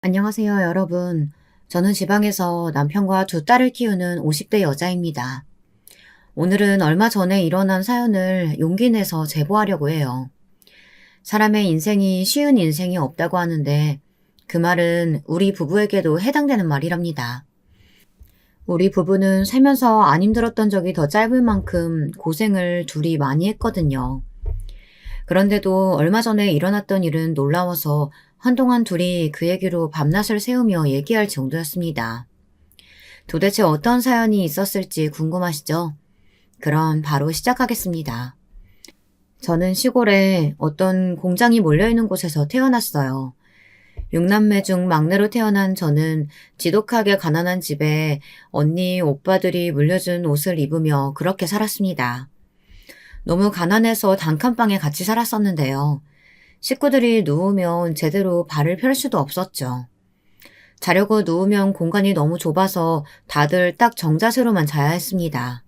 안녕하세요, 여러분. 저는 지방에서 남편과 두 딸을 키우는 50대 여자입니다. 오늘은 얼마 전에 일어난 사연을 용기 내서 제보하려고 해요. 사람의 인생이 쉬운 인생이 없다고 하는데 그 말은 우리 부부에게도 해당되는 말이랍니다. 우리 부부는 살면서 안 힘들었던 적이 더 짧을 만큼 고생을 둘이 많이 했거든요. 그런데도 얼마 전에 일어났던 일은 놀라워서 한동안 둘이 그 얘기로 밤낮을 새우며 얘기할 정도였습니다. 도대체 어떤 사연이 있었을지 궁금하시죠? 그럼 바로 시작하겠습니다. 저는 시골에 어떤 공장이 몰려있는 곳에서 태어났어요. 6남매 중 막내로 태어난 저는 지독하게 가난한 집에 언니, 오빠들이 물려준 옷을 입으며 그렇게 살았습니다. 너무 가난해서 단칸방에 같이 살았었는데요. 식구들이 누우면 제대로 발을 펼 수도 없었죠. 자려고 누우면 공간이 너무 좁아서 다들 딱 정자세로만 자야 했습니다.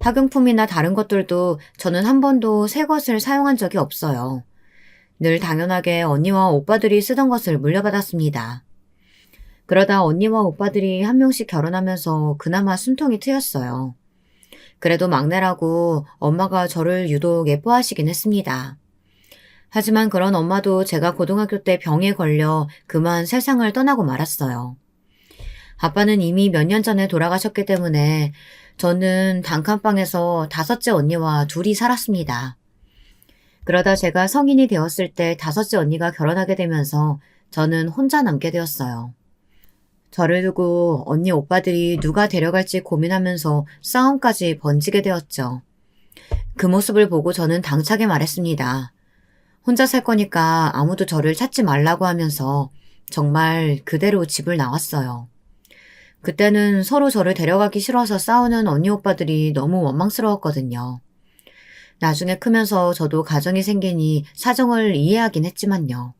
학용품이나 다른 것들도 저는 한 번도 새 것을 사용한 적이 없어요. 늘 당연하게 언니와 오빠들이 쓰던 것을 물려받았습니다. 그러다 언니와 오빠들이 한 명씩 결혼하면서 그나마 숨통이 트였어요. 그래도 막내라고 엄마가 저를 유독 예뻐하시긴 했습니다. 하지만 그런 엄마도 제가 고등학교 때 병에 걸려 그만 세상을 떠나고 말았어요. 아빠는 이미 몇 년 전에 돌아가셨기 때문에 저는 단칸방에서 다섯째 언니와 둘이 살았습니다. 그러다 제가 성인이 되었을 때 다섯째 언니가 결혼하게 되면서 저는 혼자 남게 되었어요. 저를 두고 언니 오빠들이 누가 데려갈지 고민하면서 싸움까지 번지게 되었죠. 그 모습을 보고 저는 당차게 말했습니다. 혼자 살 거니까 아무도 저를 찾지 말라고 하면서 정말 그대로 집을 나왔어요. 그때는 서로 저를 데려가기 싫어서 싸우는 언니 오빠들이 너무 원망스러웠거든요. 나중에 크면서 저도 가정이 생기니 사정을 이해하긴 했지만요.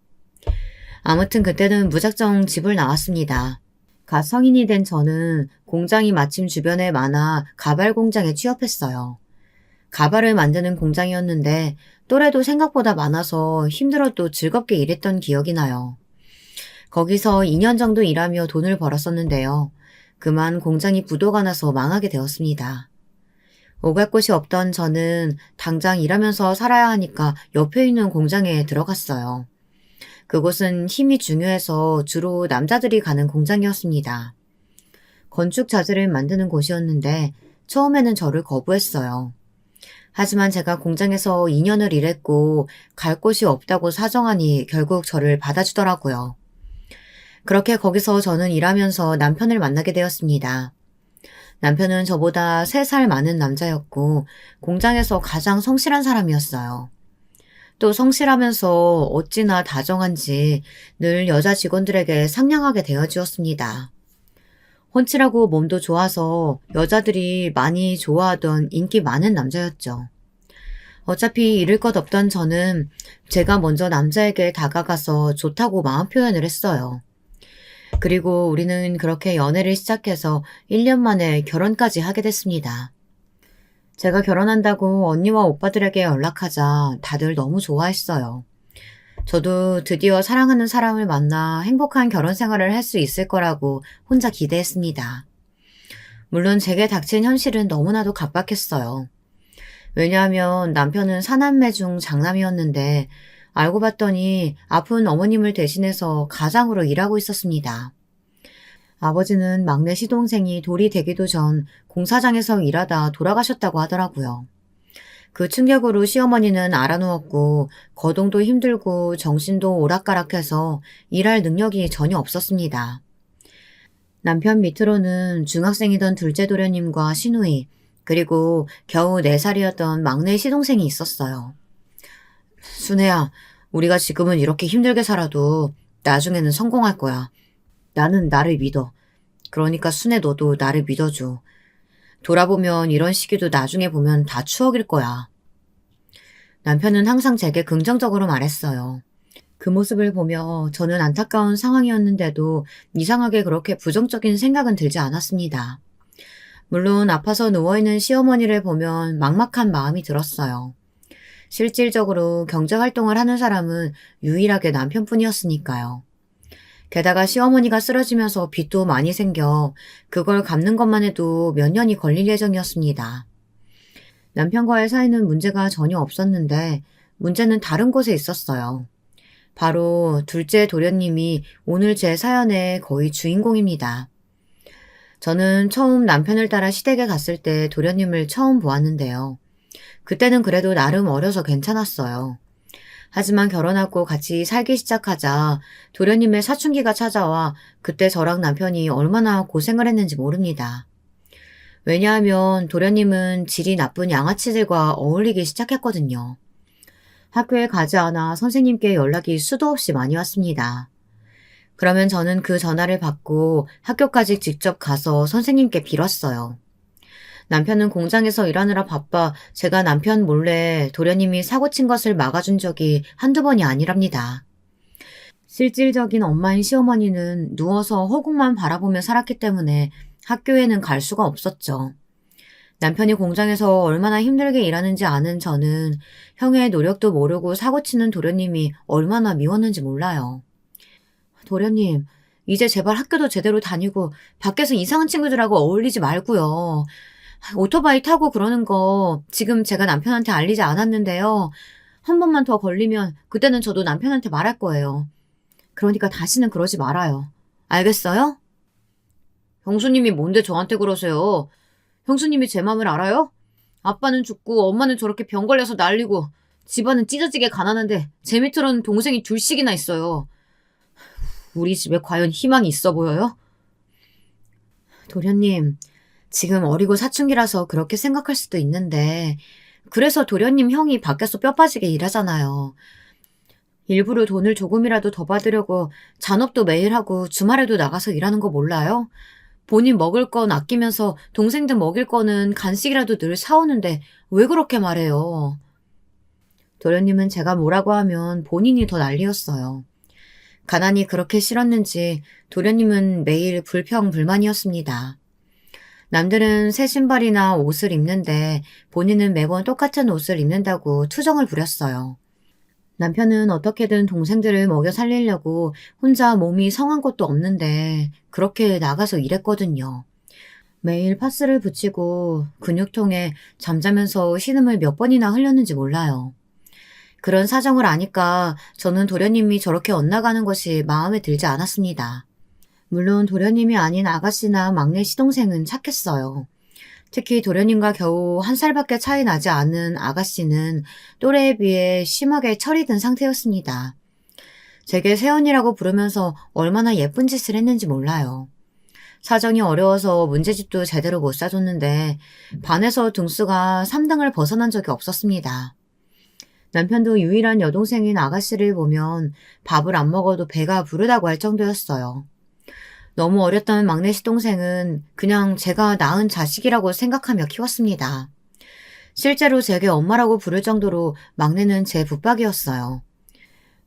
아무튼 그때는 무작정 집을 나왔습니다. 갓 성인이 된 저는 공장이 마침 주변에 많아 가발 공장에 취업했어요. 가발을 만드는 공장이었는데 또래도 생각보다 많아서 힘들어도 즐겁게 일했던 기억이 나요. 거기서 2년 정도 일하며 돈을 벌었었는데요. 그만 공장이 부도가 나서 망하게 되었습니다. 오갈 곳이 없던 저는 당장 일하면서 살아야 하니까 옆에 있는 공장에 들어갔어요. 그곳은 힘이 중요해서 주로 남자들이 가는 공장이었습니다. 건축 자재를 만드는 곳이었는데 처음에는 저를 거부했어요. 하지만 제가 공장에서 2년을 일했고 갈 곳이 없다고 사정하니 결국 저를 받아주더라고요. 그렇게 거기서 저는 일하면서 남편을 만나게 되었습니다. 남편은 저보다 3살 많은 남자였고 공장에서 가장 성실한 사람이었어요. 또 성실하면서 어찌나 다정한지 늘 여자 직원들에게 상냥하게 대해주었습니다. 훤칠하고 몸도 좋아서 여자들이 많이 좋아하던 인기 많은 남자였죠. 어차피 잃을 것 없던 저는 제가 먼저 남자에게 다가가서 좋다고 마음 표현을 했어요. 그리고 우리는 그렇게 연애를 시작해서 1년 만에 결혼까지 하게 됐습니다. 제가 결혼한다고 언니와 오빠들에게 연락하자 다들 너무 좋아했어요. 저도 드디어 사랑하는 사람을 만나 행복한 결혼 생활을 할 수 있을 거라고 혼자 기대했습니다. 물론 제게 닥친 현실은 너무나도 갑박했어요. 왜냐하면 남편은 사남매 중 장남이었는데 알고 봤더니 아픈 어머님을 대신해서 가장으로 일하고 있었습니다. 아버지는 막내 시동생이 돌이 되기도 전 공사장에서 일하다 돌아가셨다고 하더라고요. 그 충격으로 시어머니는 알아누웠고 거동도 힘들고 정신도 오락가락해서 일할 능력이 전혀 없었습니다. 남편 밑으로는 중학생이던 둘째 도련님과 시누이, 그리고 겨우 4살이었던 막내 시동생이 있었어요. 순애야, 우리가 지금은 이렇게 힘들게 살아도 나중에는 성공할 거야. 나는 나를 믿어. 그러니까 순애 너도 나를 믿어줘. 돌아보면 이런 시기도 나중에 보면 다 추억일 거야. 남편은 항상 제게 긍정적으로 말했어요. 그 모습을 보며 저는 안타까운 상황이었는데도 이상하게 그렇게 부정적인 생각은 들지 않았습니다. 물론 아파서 누워있는 시어머니를 보면 막막한 마음이 들었어요. 실질적으로 경제활동을 하는 사람은 유일하게 남편뿐이었으니까요. 게다가 시어머니가 쓰러지면서 빚도 많이 생겨 그걸 갚는 것만 해도 몇 년이 걸릴 예정이었습니다. 남편과의 사이는 문제가 전혀 없었는데 문제는 다른 곳에 있었어요. 바로 둘째 도련님이 오늘 제 사연의 거의 주인공입니다. 저는 처음 남편을 따라 시댁에 갔을 때 도련님을 처음 보았는데요. 그때는 그래도 나름 어려서 괜찮았어요. 하지만 결혼하고 같이 살기 시작하자 도련님의 사춘기가 찾아와 그때 저랑 남편이 얼마나 고생을 했는지 모릅니다. 왜냐하면 도련님은 질이 나쁜 양아치들과 어울리기 시작했거든요. 학교에 가지 않아 선생님께 연락이 수도 없이 많이 왔습니다. 그러면 저는 그 전화를 받고 학교까지 직접 가서 선생님께 빌었어요. 남편은 공장에서 일하느라 바빠 제가 남편 몰래 도련님이 사고 친 것을 막아준 적이 한두 번이 아니랍니다. 실질적인 엄마인 시어머니는 누워서 허공만 바라보며 살았기 때문에 학교에는 갈 수가 없었죠. 남편이 공장에서 얼마나 힘들게 일하는지 아는 저는 형의 노력도 모르고 사고치는 도련님이 얼마나 미웠는지 몰라요. 도련님, 이제 제발 학교도 제대로 다니고 밖에서 이상한 친구들하고 어울리지 말고요. 오토바이 타고 그러는 거 지금 제가 남편한테 알리지 않았는데요. 한 번만 더 걸리면 그때는 저도 남편한테 말할 거예요. 그러니까 다시는 그러지 말아요. 알겠어요? 형수님이 뭔데 저한테 그러세요? 형수님이 제 마음을 알아요? 아빠는 죽고 엄마는 저렇게 병 걸려서 난리고 집안은 찢어지게 가난한데 제 밑으로는 동생이 둘씩이나 있어요. 우리 집에 과연 희망이 있어 보여요? 도련님, 지금 어리고 사춘기라서 그렇게 생각할 수도 있는데 그래서 도련님 형이 밖에서 뼈 빠지게 일하잖아요. 일부러 돈을 조금이라도 더 받으려고 잔업도 매일 하고 주말에도 나가서 일하는 거 몰라요? 본인 먹을 건 아끼면서 동생들 먹일 거는 간식이라도 늘 사오는데 왜 그렇게 말해요? 도련님은 제가 뭐라고 하면 본인이 더 난리였어요. 가난이 그렇게 싫었는지 도련님은 매일 불평불만이었습니다. 남들은 새 신발이나 옷을 입는데 본인은 매번 똑같은 옷을 입는다고 투정을 부렸어요. 남편은 어떻게든 동생들을 먹여 살리려고 혼자 몸이 성한 것도 없는데 그렇게 나가서 일했거든요. 매일 파스를 붙이고 근육통에 잠자면서 신음을 몇 번이나 흘렸는지 몰라요. 그런 사정을 아니까 저는 도련님이 저렇게 엇나가는 것이 마음에 들지 않았습니다. 물론 도련님이 아닌 아가씨나 막내 시동생은 착했어요. 특히 도련님과 겨우 한 살밖에 차이 나지 않은 아가씨는 또래에 비해 심하게 철이 든 상태였습니다. 제게 새언니라고 부르면서 얼마나 예쁜 짓을 했는지 몰라요. 사정이 어려워서 문제집도 제대로 못 사줬는데 반에서 등수가 3등을 벗어난 적이 없었습니다. 남편도 유일한 여동생인 아가씨를 보면 밥을 안 먹어도 배가 부르다고 할 정도였어요. 너무 어렸던 막내 시동생은 그냥 제가 낳은 자식이라고 생각하며 키웠습니다. 실제로 제게 엄마라고 부를 정도로 막내는 제 붙박이였어요.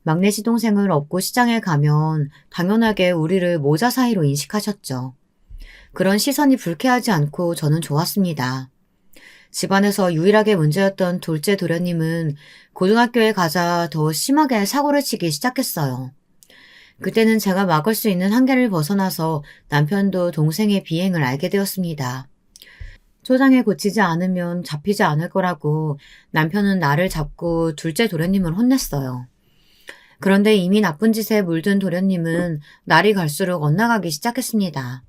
막내 시동생을 업고 시장에 가면 당연하게 우리를 모자 사이로 인식하셨죠. 그런 시선이 불쾌하지 않고 저는 좋았습니다. 집안에서 유일하게 문제였던 둘째 도련님은 고등학교에 가자 더 심하게 사고를 치기 시작했어요. 그때는 제가 막을 수 있는 한계를 벗어나서 남편도 동생의 비행을 알게 되었습니다. 초장에 고치지 않으면 잡히지 않을 거라고 남편은 나를 잡고 둘째 도련님을 혼냈어요. 그런데 이미 나쁜 짓에 물든 도련님은 날이 갈수록 엇나가기 시작했습니다.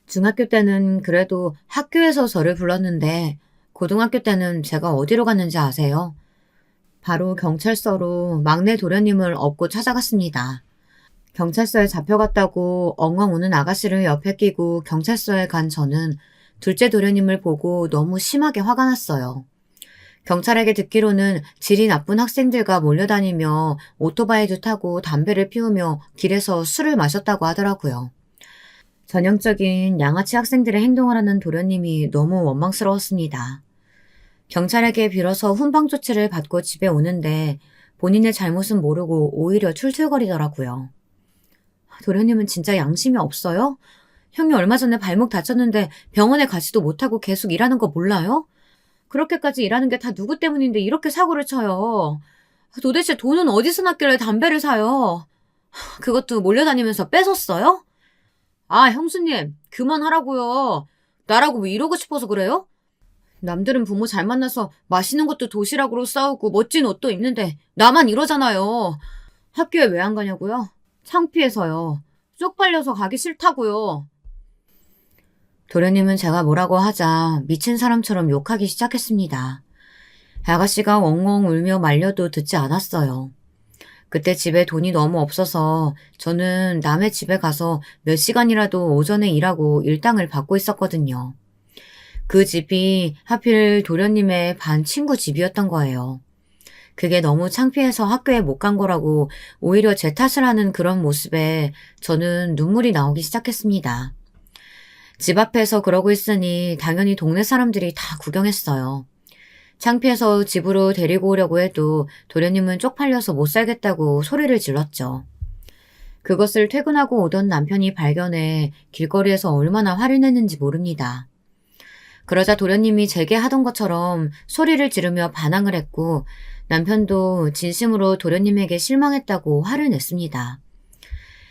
중학교 때는 그래도 학교에서 저를 불렀는데 고등학교 때는 제가 어디로 갔는지 아세요? 바로 경찰서로 막내 도련님을 업고 찾아갔습니다. 경찰서에 잡혀갔다고 엉엉 우는 아가씨를 옆에 끼고 경찰서에 간 저는 둘째 도련님을 보고 너무 심하게 화가 났어요. 경찰에게 듣기로는 질이 나쁜 학생들과 몰려다니며 오토바이도 타고 담배를 피우며 길에서 술을 마셨다고 하더라고요. 전형적인 양아치 학생들의 행동을 하는 도련님이 너무 원망스러웠습니다. 경찰에게 빌어서 훈방 조치를 받고 집에 오는데 본인의 잘못은 모르고 오히려 툴툴거리더라고요. 도련님은 진짜 양심이 없어요? 형이 얼마 전에 발목 다쳤는데 병원에 가지도 못하고 계속 일하는 거 몰라요? 그렇게까지 일하는 게 다 누구 때문인데 이렇게 사고를 쳐요. 도대체 돈은 어디서 났길래 담배를 사요? 그것도 몰려다니면서 뺏었어요? 아, 형수님, 그만하라고요. 나라고 왜 이러고 싶어서 그래요? 남들은 부모 잘 만나서 맛있는 것도 도시락으로 싸우고 멋진 옷도 입는데 나만 이러잖아요. 학교에 왜 안 가냐고요? 창피해서요. 쪽팔려서 가기 싫다고요. 도련님은 제가 뭐라고 하자 미친 사람처럼 욕하기 시작했습니다. 아가씨가 엉엉 울며 말려도 듣지 않았어요. 그때 집에 돈이 너무 없어서 저는 남의 집에 가서 몇 시간이라도 오전에 일하고 일당을 받고 있었거든요. 그 집이 하필 도련님의 반 친구 집이었던 거예요. 그게 너무 창피해서 학교에 못 간 거라고 오히려 제 탓을 하는 그런 모습에 저는 눈물이 나오기 시작했습니다. 집 앞에서 그러고 있으니 당연히 동네 사람들이 다 구경했어요. 창피해서 집으로 데리고 오려고 해도 도련님은 쪽팔려서 못 살겠다고 소리를 질렀죠. 그것을 퇴근하고 오던 남편이 발견해 길거리에서 얼마나 화를 냈는지 모릅니다. 그러자 도련님이 제게 하던 것처럼 소리를 지르며 반항을 했고 남편도 진심으로 도련님에게 실망했다고 화를 냈습니다.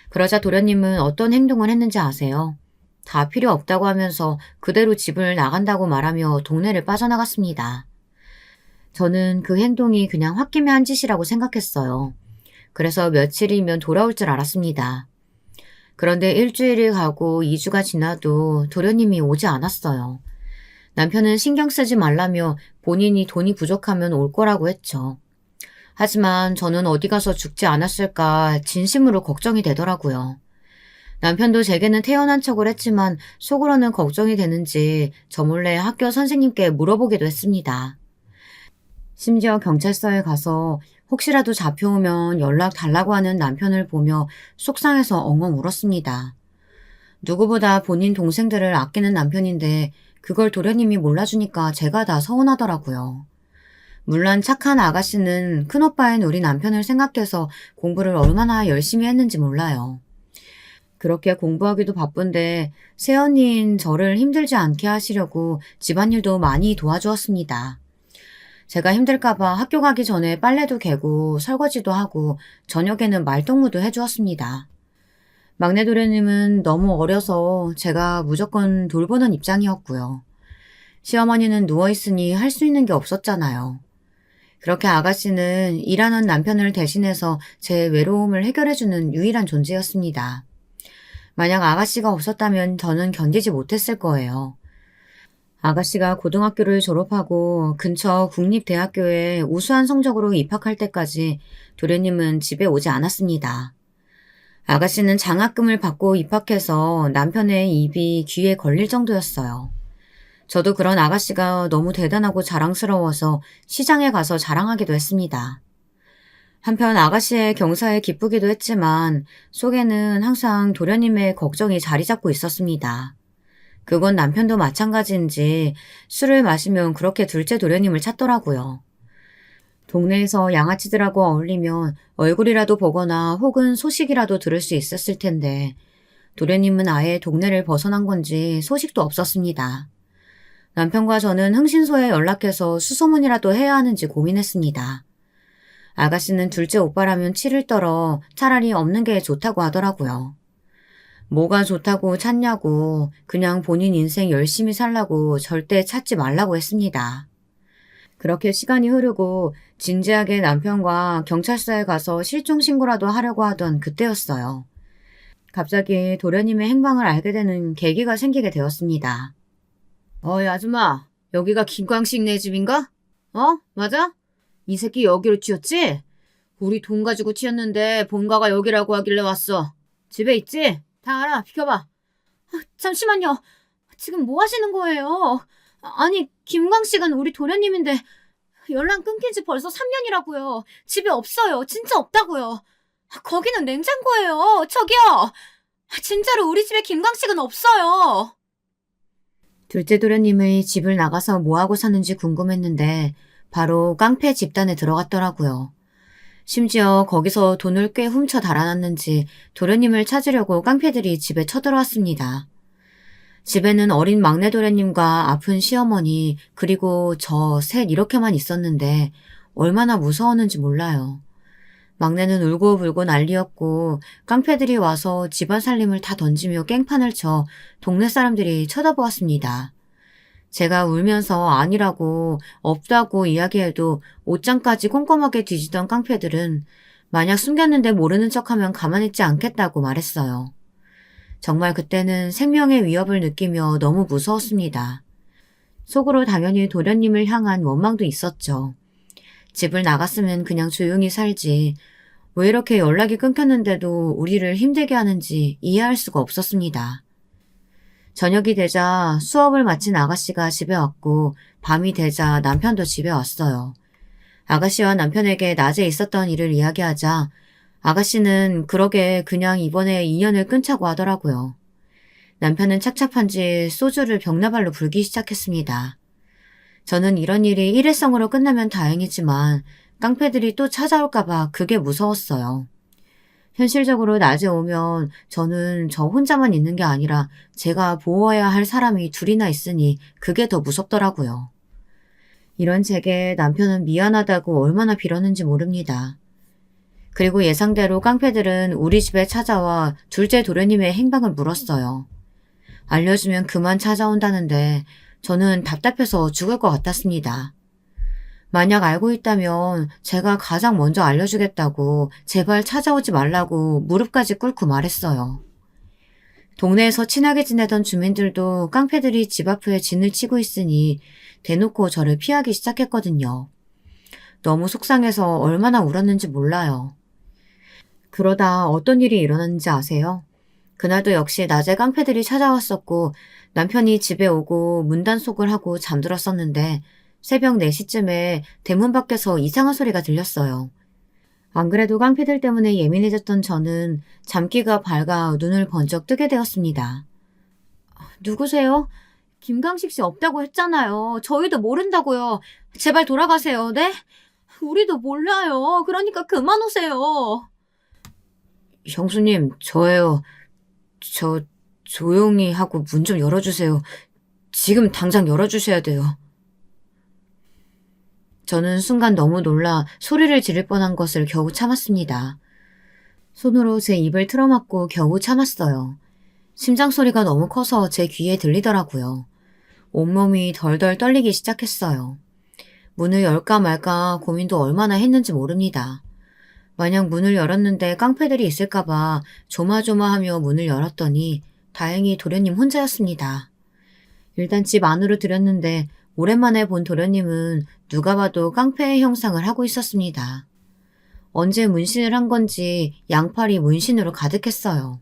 그러자 도련님은 어떤 행동을 했는지 아세요? 다 필요 없다고 하면서 그대로 집을 나간다고 말하며 동네를 빠져나갔습니다. 저는 그 행동이 그냥 홧김에 한 짓이라고 생각했어요. 그래서 며칠이면 돌아올 줄 알았습니다. 그런데 일주일이 가고 2주가 지나도 도련님이 오지 않았어요. 남편은 신경 쓰지 말라며 본인이 돈이 부족하면 올 거라고 했죠. 하지만 저는 어디 가서 죽지 않았을까 진심으로 걱정이 되더라고요. 남편도 제게는 태어난 척을 했지만 속으로는 걱정이 되는지 저 몰래 학교 선생님께 물어보기도 했습니다. 심지어 경찰서에 가서 혹시라도 잡혀오면 연락 달라고 하는 남편을 보며 속상해서 엉엉 울었습니다. 누구보다 본인 동생들을 아끼는 남편인데 그걸 도련님이 몰라주니까 제가 다 서운하더라고요. 물론 착한 아가씨는 큰오빠인 우리 남편을 생각해서 공부를 얼마나 열심히 했는지 몰라요. 그렇게 공부하기도 바쁜데 새언니인 저를 힘들지 않게 하시려고 집안일도 많이 도와주었습니다. 제가 힘들까봐 학교 가기 전에 빨래도 개고 설거지도 하고 저녁에는 말동무도 해주었습니다. 막내 도련님은 너무 어려서 제가 무조건 돌보는 입장이었고요. 시어머니는 누워있으니 할 수 있는 게 없었잖아요. 그렇게 아가씨는 일하는 남편을 대신해서 제 외로움을 해결해주는 유일한 존재였습니다. 만약 아가씨가 없었다면 저는 견디지 못했을 거예요. 아가씨가 고등학교를 졸업하고 근처 국립대학교에 우수한 성적으로 입학할 때까지 도련님은 집에 오지 않았습니다. 아가씨는 장학금을 받고 입학해서 남편의 입이 귀에 걸릴 정도였어요. 저도 그런 아가씨가 너무 대단하고 자랑스러워서 시장에 가서 자랑하기도 했습니다. 한편 아가씨의 경사에 기쁘기도 했지만 속에는 항상 도련님의 걱정이 자리 잡고 있었습니다. 그건 남편도 마찬가지인지 술을 마시면 그렇게 둘째 도련님을 찾더라고요. 동네에서 양아치들하고 어울리면 얼굴이라도 보거나 혹은 소식이라도 들을 수 있었을 텐데 도련님은 아예 동네를 벗어난 건지 소식도 없었습니다. 남편과 저는 흥신소에 연락해서 수소문이라도 해야 하는지 고민했습니다. 아가씨는 둘째 오빠라면 치를 떨어 차라리 없는 게 좋다고 하더라고요. 뭐가 좋다고 찾냐고 그냥 본인 인생 열심히 살라고 절대 찾지 말라고 했습니다. 그렇게 시간이 흐르고 진지하게 남편과 경찰서에 가서 실종신고라도 하려고 하던 그때였어요. 갑자기 도련님의 행방을 알게 되는 계기가 생기게 되었습니다. 어이 아줌마, 여기가 김광식네 집인가? 어? 맞아? 이 새끼 여기로 튀었지? 우리 돈 가지고 튀었는데 본가가 여기라고 하길래 왔어. 집에 있지? 다 알아. 비켜봐. 잠시만요. 지금 뭐 하시는 거예요? 아니, 김광식은 우리 도련님인데 연락 끊긴 지 벌써 3년이라고요. 집에 없어요. 진짜 없다고요. 거기는 냉장고예요. 저기요. 진짜로 우리 집에 김광식은 없어요. 둘째 도련님의 집을 나가서 뭐하고 사는지 궁금했는데 바로 깡패 집단에 들어갔더라고요. 심지어 거기서 돈을 꽤 훔쳐 달아났는지 도련님을 찾으려고 깡패들이 집에 쳐들어왔습니다. 집에는 어린 막내 도련님과 아픈 시어머니 그리고 저 셋 이렇게만 있었는데 얼마나 무서웠는지 몰라요. 막내는 울고불고 난리였고 깡패들이 와서 집안 살림을 다 던지며 깽판을 쳐 동네 사람들이 쳐다보았습니다. 제가 울면서 아니라고 없다고 이야기해도 옷장까지 꼼꼼하게 뒤지던 깡패들은 만약 숨겼는데 모르는 척하면 가만히 있지 않겠다고 말했어요. 정말 그때는 생명의 위협을 느끼며 너무 무서웠습니다. 속으로 당연히 도련님을 향한 원망도 있었죠. 집을 나갔으면 그냥 조용히 살지. 왜 이렇게 연락이 끊겼는데도 우리를 힘들게 하는지 이해할 수가 없었습니다. 저녁이 되자 수업을 마친 아가씨가 집에 왔고 밤이 되자 남편도 집에 왔어요. 아가씨와 남편에게 낮에 있었던 일을 이야기하자 아가씨는 그러게 그냥 이번에 인연을 끊자고 하더라고요. 남편은 착잡한지 소주를 벽나발로 불기 시작했습니다. 저는 이런 일이 일회성으로 끝나면 다행이지만 깡패들이 또 찾아올까봐 그게 무서웠어요. 현실적으로 낮에 오면 저는 저 혼자만 있는 게 아니라 제가 보호해야 할 사람이 둘이나 있으니 그게 더 무섭더라고요. 이런 제게 남편은 미안하다고 얼마나 빌었는지 모릅니다. 그리고 예상대로 깡패들은 우리 집에 찾아와 둘째 도련님의 행방을 물었어요. 알려주면 그만 찾아온다는데 저는 답답해서 죽을 것 같았습니다. 만약 알고 있다면 제가 가장 먼저 알려주겠다고 제발 찾아오지 말라고 무릎까지 꿇고 말했어요. 동네에서 친하게 지내던 주민들도 깡패들이 집 앞에 진을 치고 있으니 대놓고 저를 피하기 시작했거든요. 너무 속상해서 얼마나 울었는지 몰라요. 그러다 어떤 일이 일어났는지 아세요? 그날도 역시 낮에 깡패들이 찾아왔었고 남편이 집에 오고 문단속을 하고 잠들었었는데 새벽 4시쯤에 대문 밖에서 이상한 소리가 들렸어요. 안 그래도 깡패들 때문에 예민해졌던 저는 잠기가 밝아 눈을 번쩍 뜨게 되었습니다. 누구세요? 김강식 씨 없다고 했잖아요. 저희도 모른다고요. 제발 돌아가세요. 네? 우리도 몰라요. 그러니까 그만 오세요. 형수님, 저예요. 저 조용히 하고 문 좀 열어주세요. 지금 당장 열어주셔야 돼요. 저는 순간 너무 놀라 소리를 지를 뻔한 것을 겨우 참았습니다. 손으로 제 입을 틀어막고 겨우 참았어요. 심장 소리가 너무 커서 제 귀에 들리더라고요. 온몸이 덜덜 떨리기 시작했어요. 문을 열까 말까 고민도 얼마나 했는지 모릅니다. 만약 문을 열었는데 깡패들이 있을까봐 조마조마하며 문을 열었더니 다행히 도련님 혼자였습니다. 일단 집 안으로 들였는데 오랜만에 본 도련님은 누가 봐도 깡패의 형상을 하고 있었습니다. 언제 문신을 한 건지 양팔이 문신으로 가득했어요.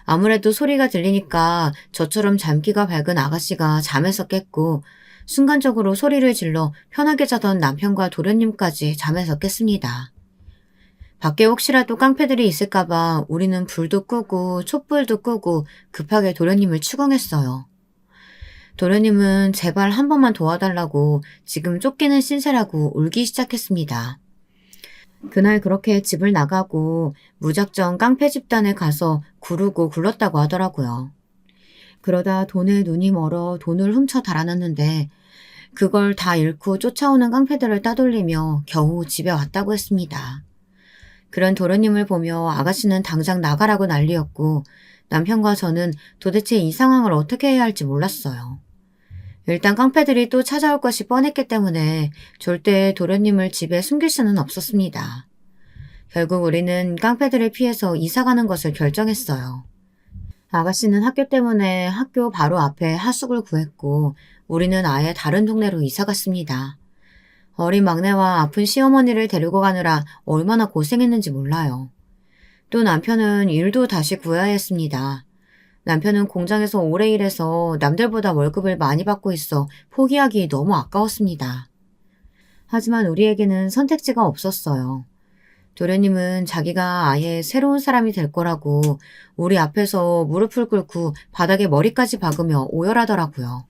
아무래도 소리가 들리니까 저처럼 잠기가 밝은 아가씨가 잠에서 깼고 순간적으로 소리를 질러 편하게 자던 남편과 도련님까지 잠에서 깼습니다. 밖에 혹시라도 깡패들이 있을까봐 우리는 불도 끄고 촛불도 끄고 급하게 도련님을 추궁했어요. 도련님은 제발 한 번만 도와달라고 지금 쫓기는 신세라고 울기 시작했습니다. 그날 그렇게 집을 나가고 무작정 깡패 집단에 가서 구르고 굴렀다고 하더라고요. 그러다 돈에 눈이 멀어 돈을 훔쳐 달아났는데 그걸 다 잃고 쫓아오는 깡패들을 따돌리며 겨우 집에 왔다고 했습니다. 그런 도련님을 보며 아가씨는 당장 나가라고 난리였고 남편과 저는 도대체 이 상황을 어떻게 해야 할지 몰랐어요. 일단 깡패들이 또 찾아올 것이 뻔했기 때문에 절대 도련님을 집에 숨길 수는 없었습니다. 결국 우리는 깡패들을 피해서 이사가는 것을 결정했어요. 아가씨는 학교 때문에 학교 바로 앞에 하숙을 구했고 우리는 아예 다른 동네로 이사갔습니다. 어린 막내와 아픈 시어머니를 데리고 가느라 얼마나 고생했는지 몰라요. 또 남편은 일도 다시 구해야 했습니다. 남편은 공장에서 오래 일해서 남들보다 월급을 많이 받고 있어 포기하기 너무 아까웠습니다. 하지만 우리에게는 선택지가 없었어요. 도련님은 자기가 아예 새로운 사람이 될 거라고 우리 앞에서 무릎을 꿇고 바닥에 머리까지 박으며 오열하더라고요.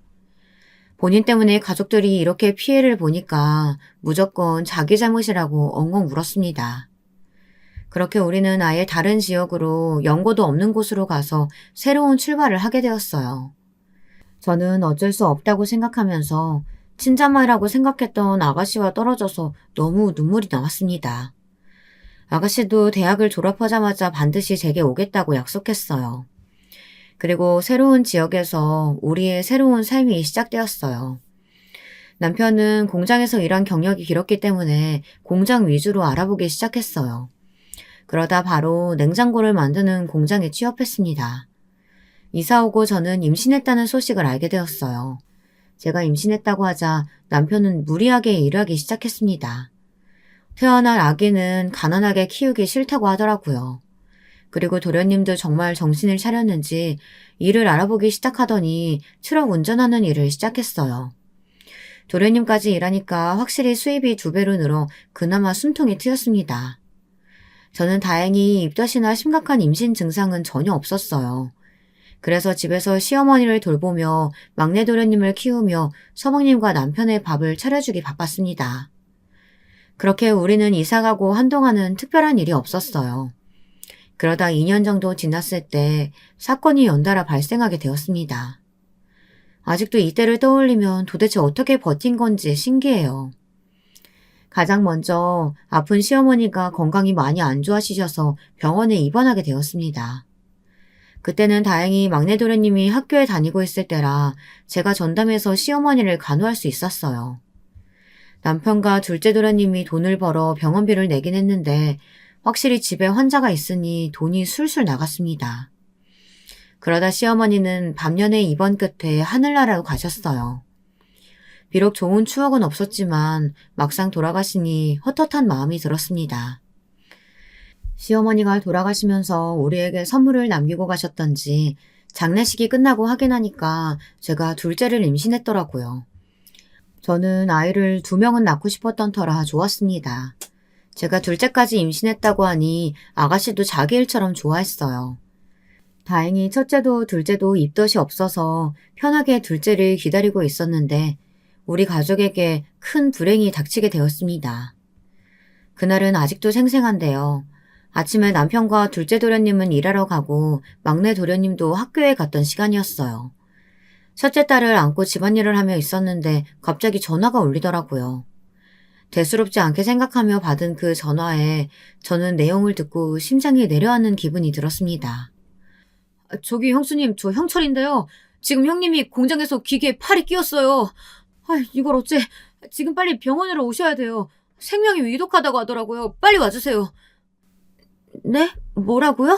본인 때문에 가족들이 이렇게 피해를 보니까 무조건 자기 잘못이라고 엉엉 울었습니다. 그렇게 우리는 아예 다른 지역으로 연고도 없는 곳으로 가서 새로운 출발을 하게 되었어요. 저는 어쩔 수 없다고 생각하면서 친자매라고 생각했던 아가씨와 떨어져서 너무 눈물이 나왔습니다. 아가씨도 대학을 졸업하자마자 반드시 제게 오겠다고 약속했어요. 그리고 새로운 지역에서 우리의 새로운 삶이 시작되었어요. 남편은 공장에서 일한 경력이 길었기 때문에 공장 위주로 알아보기 시작했어요. 그러다 바로 냉장고를 만드는 공장에 취업했습니다. 이사 오고 저는 임신했다는 소식을 알게 되었어요. 제가 임신했다고 하자 남편은 무리하게 일하기 시작했습니다. 태어날 아기는 가난하게 키우기 싫다고 하더라고요. 그리고 도련님도 정말 정신을 차렸는지 일을 알아보기 시작하더니 트럭 운전하는 일을 시작했어요. 도련님까지 일하니까 확실히 수입이 2배로 늘어 그나마 숨통이 트였습니다. 저는 다행히 입덧이나 심각한 임신 증상은 전혀 없었어요. 그래서 집에서 시어머니를 돌보며 막내 도련님을 키우며 서방님과 남편의 밥을 차려주기 바빴습니다. 그렇게 우리는 이사가고 한동안은 특별한 일이 없었어요. 그러다 2년 정도 지났을 때 사건이 연달아 발생하게 되었습니다. 아직도 이때를 떠올리면 도대체 어떻게 버틴 건지 신기해요. 가장 먼저 아픈 시어머니가 건강이 많이 안 좋아지셔서 병원에 입원하게 되었습니다. 그때는 다행히 막내 도련님이 학교에 다니고 있을 때라 제가 전담해서 시어머니를 간호할 수 있었어요. 남편과 둘째 도련님이 돈을 벌어 병원비를 내긴 했는데 확실히 집에 환자가 있으니 돈이 술술 나갔습니다. 그러다 시어머니는 밤년에 입원 끝에 하늘나라로 가셨어요. 비록 좋은 추억은 없었지만 막상 돌아가시니 헛헛한 마음이 들었습니다. 시어머니가 돌아가시면서 우리에게 선물을 남기고 가셨던지 장례식이 끝나고 확인하니까 제가 둘째를 임신했더라고요. 저는 아이를 2명은 낳고 싶었던 터라 좋았습니다. 제가 둘째까지 임신했다고 하니 아가씨도 자기 일처럼 좋아했어요. 다행히 첫째도 둘째도 입덧이 없어서 편하게 둘째를 기다리고 있었는데 우리 가족에게 큰 불행이 닥치게 되었습니다. 그날은 아직도 생생한데요. 아침에 남편과 둘째 도련님은 일하러 가고 막내 도련님도 학교에 갔던 시간이었어요. 첫째 딸을 안고 집안일을 하며 있었는데 갑자기 전화가 울리더라고요. 대수롭지 않게 생각하며 받은 그 전화에 저는 내용을 듣고 심장이 내려앉는 기분이 들었습니다. 저기 형수님, 저 형철인데요. 지금 형님이 공장에서 기계에 팔이 끼었어요. 이걸 어째. 지금 빨리 병원으로 오셔야 돼요. 생명이 위독하다고 하더라고요. 빨리 와주세요. 네? 뭐라고요?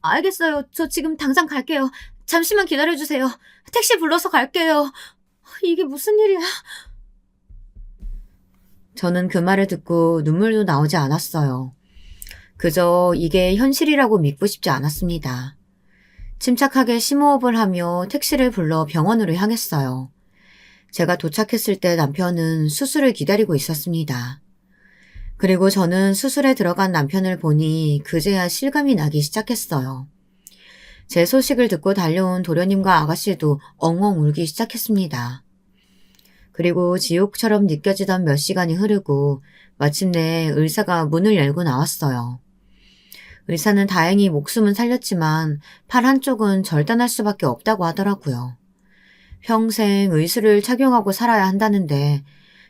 알겠어요. 저 지금 당장 갈게요. 잠시만 기다려주세요. 택시 불러서 갈게요. 이게 무슨 일이야? 저는 그 말을 듣고 눈물도 나오지 않았어요. 그저 이게 현실이라고 믿고 싶지 않았습니다. 침착하게 심호흡을 하며 택시를 불러 병원으로 향했어요. 제가 도착했을 때 남편은 수술을 기다리고 있었습니다. 그리고 저는 수술에 들어간 남편을 보니 그제야 실감이 나기 시작했어요. 제 소식을 듣고 달려온 도련님과 아가씨도 엉엉 울기 시작했습니다. 그리고 지옥처럼 느껴지던 몇 시간이 흐르고 마침내 의사가 문을 열고 나왔어요. 의사는 다행히 목숨은 살렸지만 팔 한쪽은 절단할 수밖에 없다고 하더라고요. 평생 의수를 착용하고 살아야 한다는데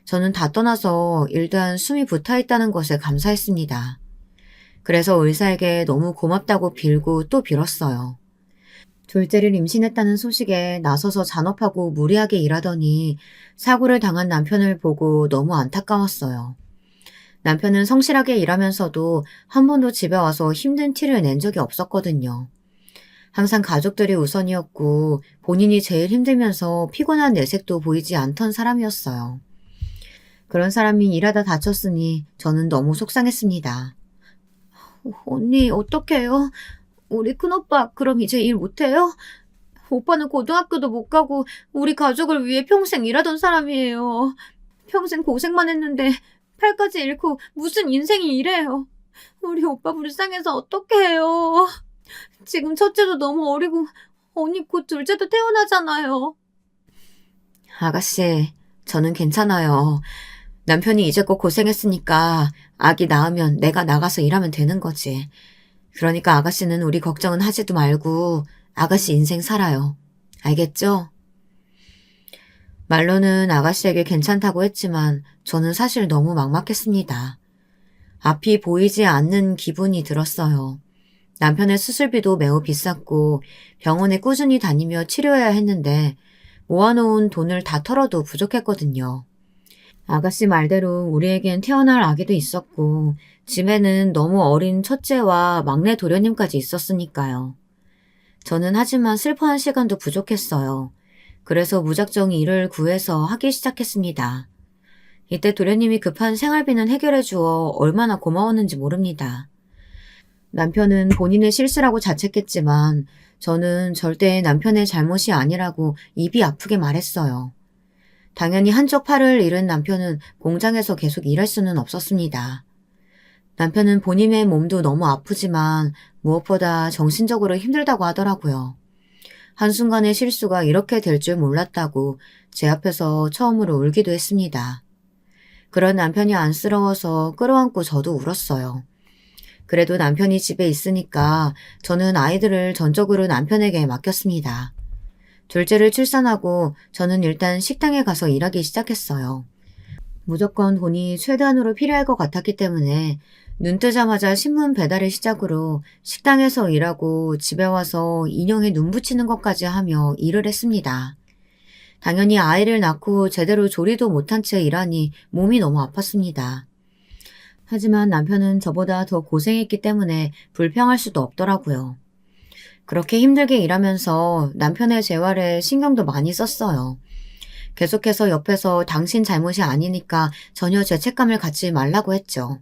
저는 다 떠나서 일단 숨이 붙어있다는 것에 감사했습니다. 그래서 의사에게 너무 고맙다고 빌고 또 빌었어요. 둘째를 임신했다는 소식에 나서서 잔업하고 무리하게 일하더니 사고를 당한 남편을 보고 너무 안타까웠어요. 남편은 성실하게 일하면서도 한 번도 집에 와서 힘든 티를 낸 적이 없었거든요. 항상 가족들이 우선이었고 본인이 제일 힘들면서 피곤한 내색도 보이지 않던 사람이었어요. 그런 사람이 일하다 다쳤으니 저는 너무 속상했습니다. 언니 어떡해요? 우리 큰오빠 그럼 이제 일 못해요? 오빠는 고등학교도 못 가고 우리 가족을 위해 평생 일하던 사람이에요. 평생 고생만 했는데 팔까지 잃고 무슨 인생이 이래요. 우리 오빠 불쌍해서 어떡해요. 지금 첫째도 너무 어리고 언니 곧 둘째도 태어나잖아요. 아가씨, 저는 괜찮아요. 남편이 이제껏 고생했으니까 아기 낳으면 내가 나가서 일하면 되는 거지. 그러니까 아가씨는 우리 걱정은 하지도 말고 아가씨 인생 살아요. 알겠죠? 말로는 아가씨에게 괜찮다고 했지만 저는 사실 너무 막막했습니다. 앞이 보이지 않는 기분이 들었어요. 남편의 수술비도 매우 비쌌고 병원에 꾸준히 다니며 치료해야 했는데 모아놓은 돈을 다 털어도 부족했거든요. 아가씨 말대로 우리에겐 태어날 아기도 있었고 집에는 너무 어린 첫째와 막내 도련님까지 있었으니까요. 저는 하지만 슬퍼한 시간도 부족했어요. 그래서 무작정 일을 구해서 하기 시작했습니다. 이때 도련님이 급한 생활비는 해결해 주어 얼마나 고마웠는지 모릅니다. 남편은 본인의 실수라고 자책했지만 저는 절대 남편의 잘못이 아니라고 입이 아프게 말했어요. 당연히 한쪽 팔을 잃은 남편은 공장에서 계속 일할 수는 없었습니다. 남편은 본인의 몸도 너무 아프지만 무엇보다 정신적으로 힘들다고 하더라고요. 한순간의 실수가 이렇게 될 줄 몰랐다고 제 앞에서 처음으로 울기도 했습니다. 그런 남편이 안쓰러워서 끌어안고 저도 울었어요. 그래도 남편이 집에 있으니까 저는 아이들을 전적으로 남편에게 맡겼습니다. 둘째를 출산하고 저는 일단 식당에 가서 일하기 시작했어요. 무조건 돈이 최대한으로 필요할 것 같았기 때문에 눈 뜨자마자 신문 배달을 시작으로 식당에서 일하고 집에 와서 인형에 눈 붙이는 것까지 하며 일을 했습니다. 당연히 아이를 낳고 제대로 조리도 못한 채 일하니 몸이 너무 아팠습니다. 하지만 남편은 저보다 더 고생했기 때문에 불평할 수도 없더라고요. 그렇게 힘들게 일하면서 남편의 재활에 신경도 많이 썼어요. 계속해서 옆에서 당신 잘못이 아니니까 전혀 죄책감을 갖지 말라고 했죠.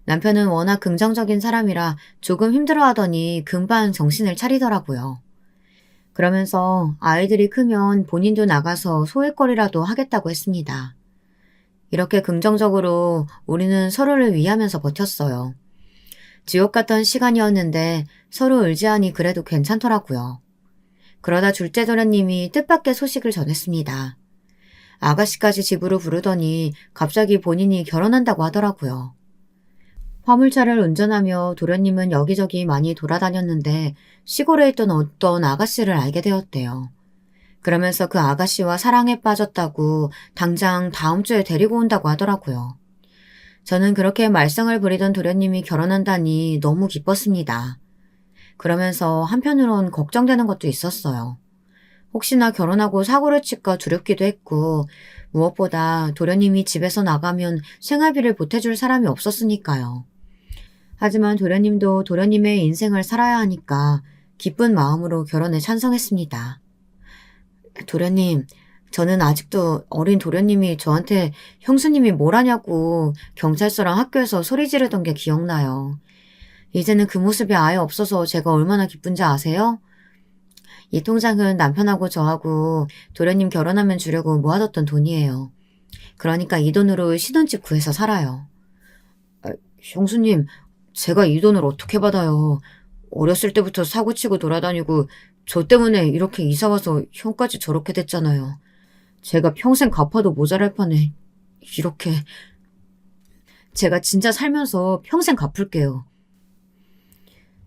남편은 워낙 긍정적인 사람이라 조금 힘들어하더니 금방 정신을 차리더라고요. 그러면서 아이들이 크면 본인도 나가서 소일거리라도 하겠다고 했습니다. 이렇게 긍정적으로 우리는 서로를 위하면서 버텼어요. 지옥 같던 시간이었는데 서로 의지하니 그래도 괜찮더라고요. 그러다 둘째 도련님이 뜻밖의 소식을 전했습니다. 아가씨까지 집으로 부르더니 갑자기 본인이 결혼한다고 하더라고요. 화물차를 운전하며 도련님은 여기저기 많이 돌아다녔는데 시골에 있던 어떤 아가씨를 알게 되었대요. 그러면서 그 아가씨와 사랑에 빠졌다고 당장 다음 주에 데리고 온다고 하더라고요. 저는 그렇게 말썽을 부리던 도련님이 결혼한다니 너무 기뻤습니다. 그러면서 한편으론 걱정되는 것도 있었어요. 혹시나 결혼하고 사고를 칠까 두렵기도 했고 무엇보다 도련님이 집에서 나가면 생활비를 보태줄 사람이 없었으니까요. 하지만 도련님도 도련님의 인생을 살아야 하니까 기쁜 마음으로 결혼에 찬성했습니다. 도련님, 저는 아직도 어린 도련님이 저한테 형수님이 뭘 하냐고 경찰서랑 학교에서 소리 지르던 게 기억나요. 이제는 그 모습이 아예 없어서 제가 얼마나 기쁜지 아세요? 이 통장은 남편하고 저하고 도련님 결혼하면 주려고 모아뒀던 돈이에요. 그러니까 이 돈으로 신혼집 구해서 살아요. 형수님, 제가 이 돈을 어떻게 받아요? 어렸을 때부터 사고치고 돌아다니고 저 때문에 이렇게 이사와서 형까지 저렇게 됐잖아요. 제가 평생 갚아도 모자랄 판에 이렇게. 제가 진짜 살면서 평생 갚을게요.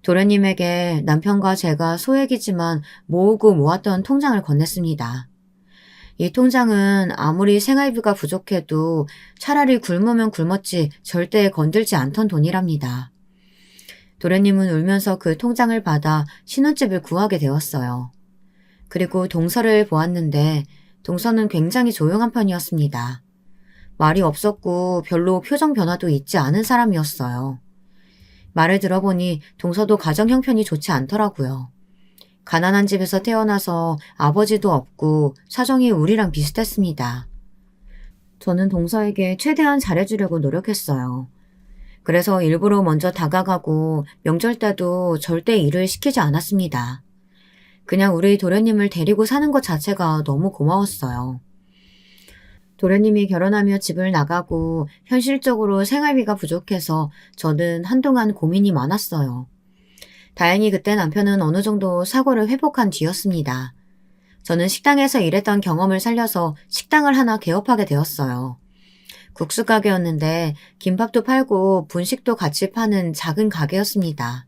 도련님에게 남편과 제가 소액이지만 모으고 모았던 통장을 건넸습니다. 이 통장은 아무리 생활비가 부족해도 차라리 굶으면 굶었지 절대 건들지 않던 돈이랍니다. 도련님은 울면서 그 통장을 받아 신혼집을 구하게 되었어요. 그리고 동서를 보았는데 동서는 굉장히 조용한 편이었습니다. 말이 없었고 별로 표정 변화도 있지 않은 사람이었어요. 말을 들어보니 동서도 가정 형편이 좋지 않더라고요. 가난한 집에서 태어나서 아버지도 없고 사정이 우리랑 비슷했습니다. 저는 동서에게 최대한 잘해주려고 노력했어요. 그래서 일부러 먼저 다가가고 명절 때도 절대 일을 시키지 않았습니다. 그냥 우리 도련님을 데리고 사는 것 자체가 너무 고마웠어요. 도련님이 결혼하며 집을 나가고 현실적으로 생활비가 부족해서 저는 한동안 고민이 많았어요. 다행히 그때 남편은 어느 정도 사고를 회복한 뒤였습니다. 저는 식당에서 일했던 경험을 살려서 식당을 하나 개업하게 되었어요. 국수 가게였는데 김밥도 팔고 분식도 같이 파는 작은 가게였습니다.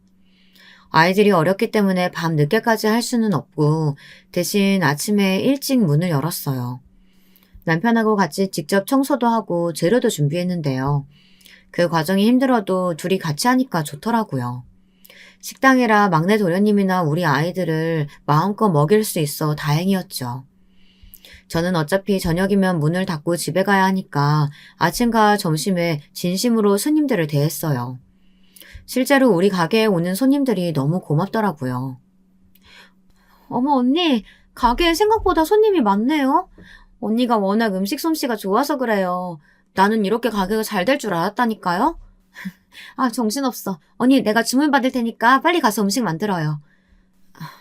아이들이 어렸기 때문에 밤 늦게까지 할 수는 없고 대신 아침에 일찍 문을 열었어요. 남편하고 같이 직접 청소도 하고 재료도 준비했는데요. 그 과정이 힘들어도 둘이 같이 하니까 좋더라고요. 식당이라 막내 도련님이나 우리 아이들을 마음껏 먹일 수 있어 다행이었죠. 저는 어차피 저녁이면 문을 닫고 집에 가야 하니까 아침과 점심에 진심으로 손님들을 대했어요. 실제로 우리 가게에 오는 손님들이 너무 고맙더라고요. 어머, 언니, 가게에 생각보다 손님이 많네요. 언니가 워낙 음식 솜씨가 좋아서 그래요. 나는 이렇게 가게가 잘 될 줄 알았다니까요. 아, 정신없어. 언니, 내가 주문 받을 테니까 빨리 가서 음식 만들어요.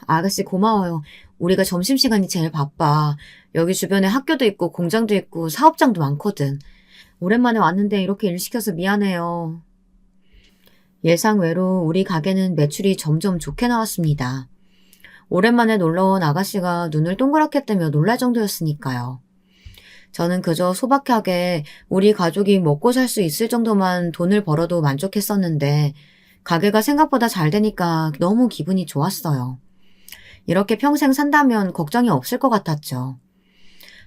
아가씨 고마워요. 우리가 점심시간이 제일 바빠. 여기 주변에 학교도 있고 공장도 있고 사업장도 많거든. 오랜만에 왔는데 이렇게 일 시켜서 미안해요. 예상외로 우리 가게는 매출이 점점 좋게 나왔습니다. 오랜만에 놀러온 아가씨가 눈을 동그랗게 뜨며 놀랄 정도였으니까요. 저는 그저 소박하게 우리 가족이 먹고 살 수 있을 정도만 돈을 벌어도 만족했었는데 가게가 생각보다 잘 되니까 너무 기분이 좋았어요. 이렇게 평생 산다면 걱정이 없을 것 같았죠.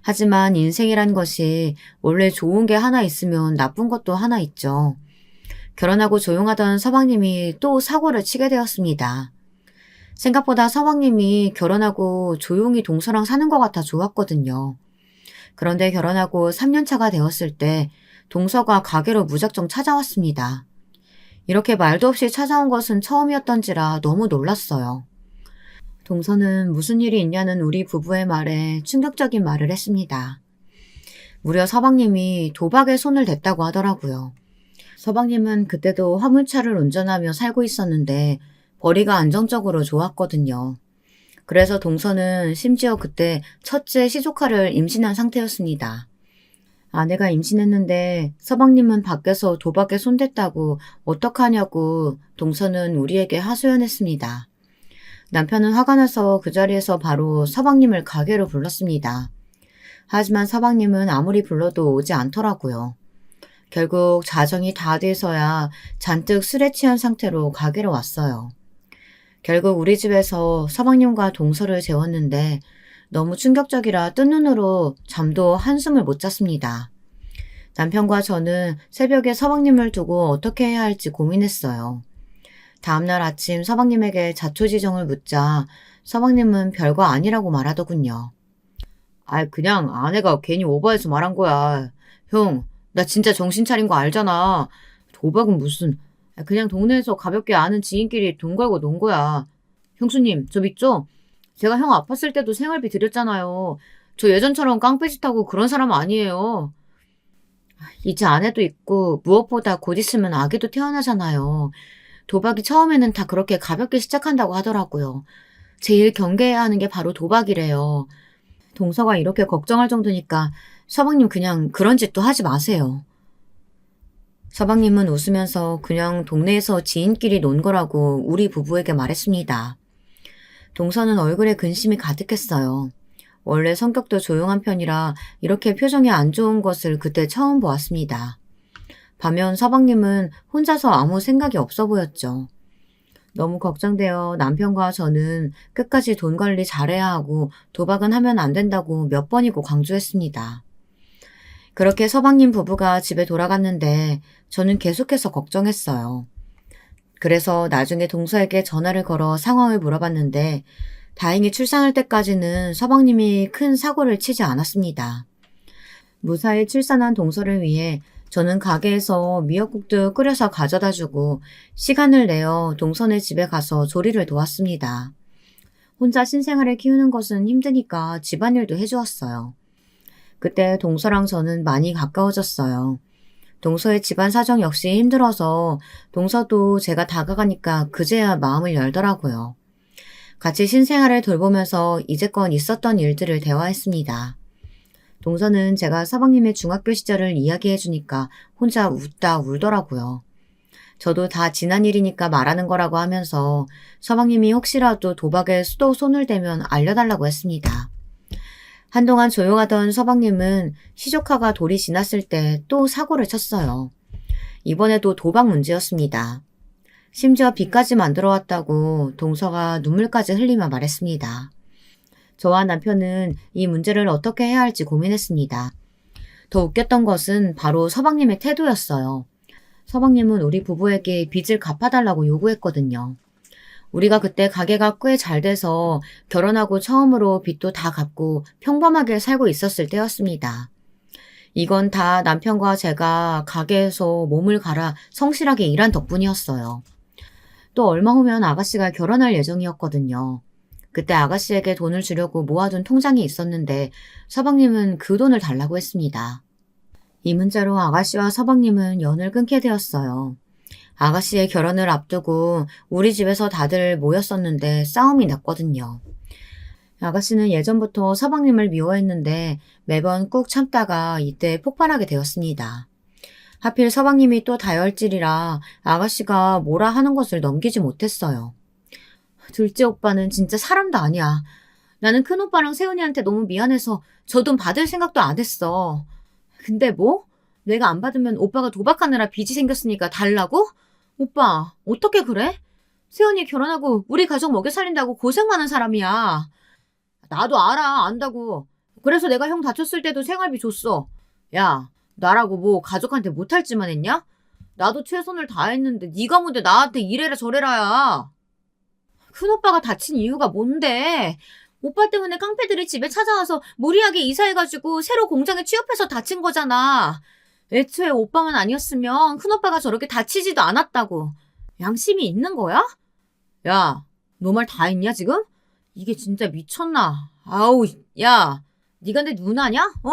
하지만 인생이란 것이 원래 좋은 게 하나 있으면 나쁜 것도 하나 있죠. 결혼하고 조용하던 서방님이 또 사고를 치게 되었습니다. 생각보다 서방님이 결혼하고 조용히 동서랑 사는 것 같아 좋았거든요. 그런데 결혼하고 3년 차가 되었을 때 동서가 가게로 무작정 찾아왔습니다. 이렇게 말도 없이 찾아온 것은 처음이었던지라 너무 놀랐어요. 동서는 무슨 일이 있냐는 우리 부부의 말에 충격적인 말을 했습니다. 무려 서방님이 도박에 손을 댔다고 하더라고요. 서방님은 그때도 화물차를 운전하며 살고 있었는데 벌이가 안정적으로 좋았거든요. 그래서 동서는 심지어 그때 첫째 시조카를 임신한 상태였습니다. 아내가 임신했는데 서방님은 밖에서 도박에 손댔다고 어떡하냐고 동서는 우리에게 하소연했습니다. 남편은 화가 나서 그 자리에서 바로 서방님을 가게로 불렀습니다. 하지만 서방님은 아무리 불러도 오지 않더라고요. 결국 자정이 다 돼서야 잔뜩 술에 취한 상태로 가게로 왔어요. 결국 우리 집에서 서방님과 동서를 재웠는데 너무 충격적이라 뜬 눈으로 잠도 한숨을 못 잤습니다. 남편과 저는 새벽에 서방님을 두고 어떻게 해야 할지 고민했어요. 다음날 아침 서방님에게 자초지정을 묻자 서방님은 별거 아니라고 말하더군요. 그냥 아내가 괜히 오버해서 말한 거야. 형, 나 진짜 정신 차린 거 알잖아. 도박은 무슨. 그냥 동네에서 가볍게 아는 지인끼리 돈 걸고 논 거야. 형수님, 저 믿죠? 제가 형 아팠을 때도 생활비 드렸잖아요. 저 예전처럼 깡패짓하고 그런 사람 아니에요. 이제 아내도 있고 무엇보다 곧 있으면 아기도 태어나잖아요. 도박이 처음에는 다 그렇게 가볍게 시작한다고 하더라고요. 제일 경계해야 하는 게 바로 도박이래요. 동서가 이렇게 걱정할 정도니까 서방님 그냥 그런 짓도 하지 마세요. 서방님은 웃으면서 그냥 동네에서 지인끼리 논 거라고 우리 부부에게 말했습니다. 동서는 얼굴에 근심이 가득했어요. 원래 성격도 조용한 편이라 이렇게 표정이 안 좋은 것을 그때 처음 보았습니다. 반면 서방님은 혼자서 아무 생각이 없어 보였죠. 너무 걱정되어 남편과 저는 끝까지 돈 관리 잘해야 하고 도박은 하면 안 된다고 몇 번이고 강조했습니다. 그렇게 서방님 부부가 집에 돌아갔는데 저는 계속해서 걱정했어요. 그래서 나중에 동서에게 전화를 걸어 상황을 물어봤는데 다행히 출산할 때까지는 서방님이 큰 사고를 치지 않았습니다. 무사히 출산한 동서를 위해 저는 가게에서 미역국도 끓여서 가져다 주고 시간을 내어 동서네 집에 가서 조리를 도왔습니다. 혼자 신생아를 키우는 것은 힘드니까 집안일도 해주었어요. 그때 동서랑 저는 많이 가까워졌어요. 동서의 집안 사정 역시 힘들어서 동서도 제가 다가가니까 그제야 마음을 열더라고요. 같이 신생아를 돌보면서 이제껏 있었던 일들을 대화했습니다. 동서는 제가 서방님의 중학교 시절을 이야기해 주니까 혼자 웃다 울더라고요. 저도 다 지난 일이니까 말하는 거라고 하면서 서방님이 혹시라도 도박에 또 손을 대면 알려달라고 했습니다. 한동안 조용하던 서방님은 시조카가 돌이 지났을 때 또 사고를 쳤어요. 이번에도 도박 문제였습니다. 심지어 빚까지 만들어 왔다고 동서가 눈물까지 흘리며 말했습니다. 저와 남편은 이 문제를 어떻게 해야 할지 고민했습니다. 더 웃겼던 것은 바로 서방님의 태도였어요. 서방님은 우리 부부에게 빚을 갚아달라고 요구했거든요. 우리가 그때 가게가 꽤 잘 돼서 결혼하고 처음으로 빚도 다 갚고 평범하게 살고 있었을 때였습니다. 이건 다 남편과 제가 가게에서 몸을 갈아 성실하게 일한 덕분이었어요. 또 얼마 후면 아가씨가 결혼할 예정이었거든요. 그때 아가씨에게 돈을 주려고 모아둔 통장이 있었는데 서방님은 그 돈을 달라고 했습니다. 이 문제로 아가씨와 서방님은 연을 끊게 되었어요. 아가씨의 결혼을 앞두고 우리 집에서 다들 모였었는데 싸움이 났거든요. 아가씨는 예전부터 서방님을 미워했는데 매번 꾹 참다가 이때 폭발하게 되었습니다. 하필 서방님이 또 다혈질이라 아가씨가 뭐라 하는 것을 넘기지 못했어요. 둘째 오빠는 진짜 사람도 아니야. 나는 큰오빠랑 세훈이한테 너무 미안해서 저 돈 받을 생각도 안 했어. 근데 뭐? 내가 안 받으면 오빠가 도박하느라 빚이 생겼으니까 달라고? 오빠, 어떻게 그래? 세훈이 결혼하고 우리 가족 먹여 살린다고 고생 많은 사람이야. 나도 알아, 안다고. 그래서 내가 형 다쳤을 때도 생활비 줬어. 야, 나라고 뭐 가족한테 못할 짓만 했냐? 나도 최선을 다했는데 네가 뭔데 나한테 이래라 저래라야. 큰오빠가 다친 이유가 뭔데? 오빠 때문에 깡패들이 집에 찾아와서 무리하게 이사해가지고 새로 공장에 취업해서 다친 거잖아. 애초에 오빠만 아니었으면 큰오빠가 저렇게 다치지도 않았다고. 양심이 있는 거야? 야, 너 말 다 했냐 지금? 이게 진짜 미쳤나? 아우, 야, 네가 내 누나냐? 어?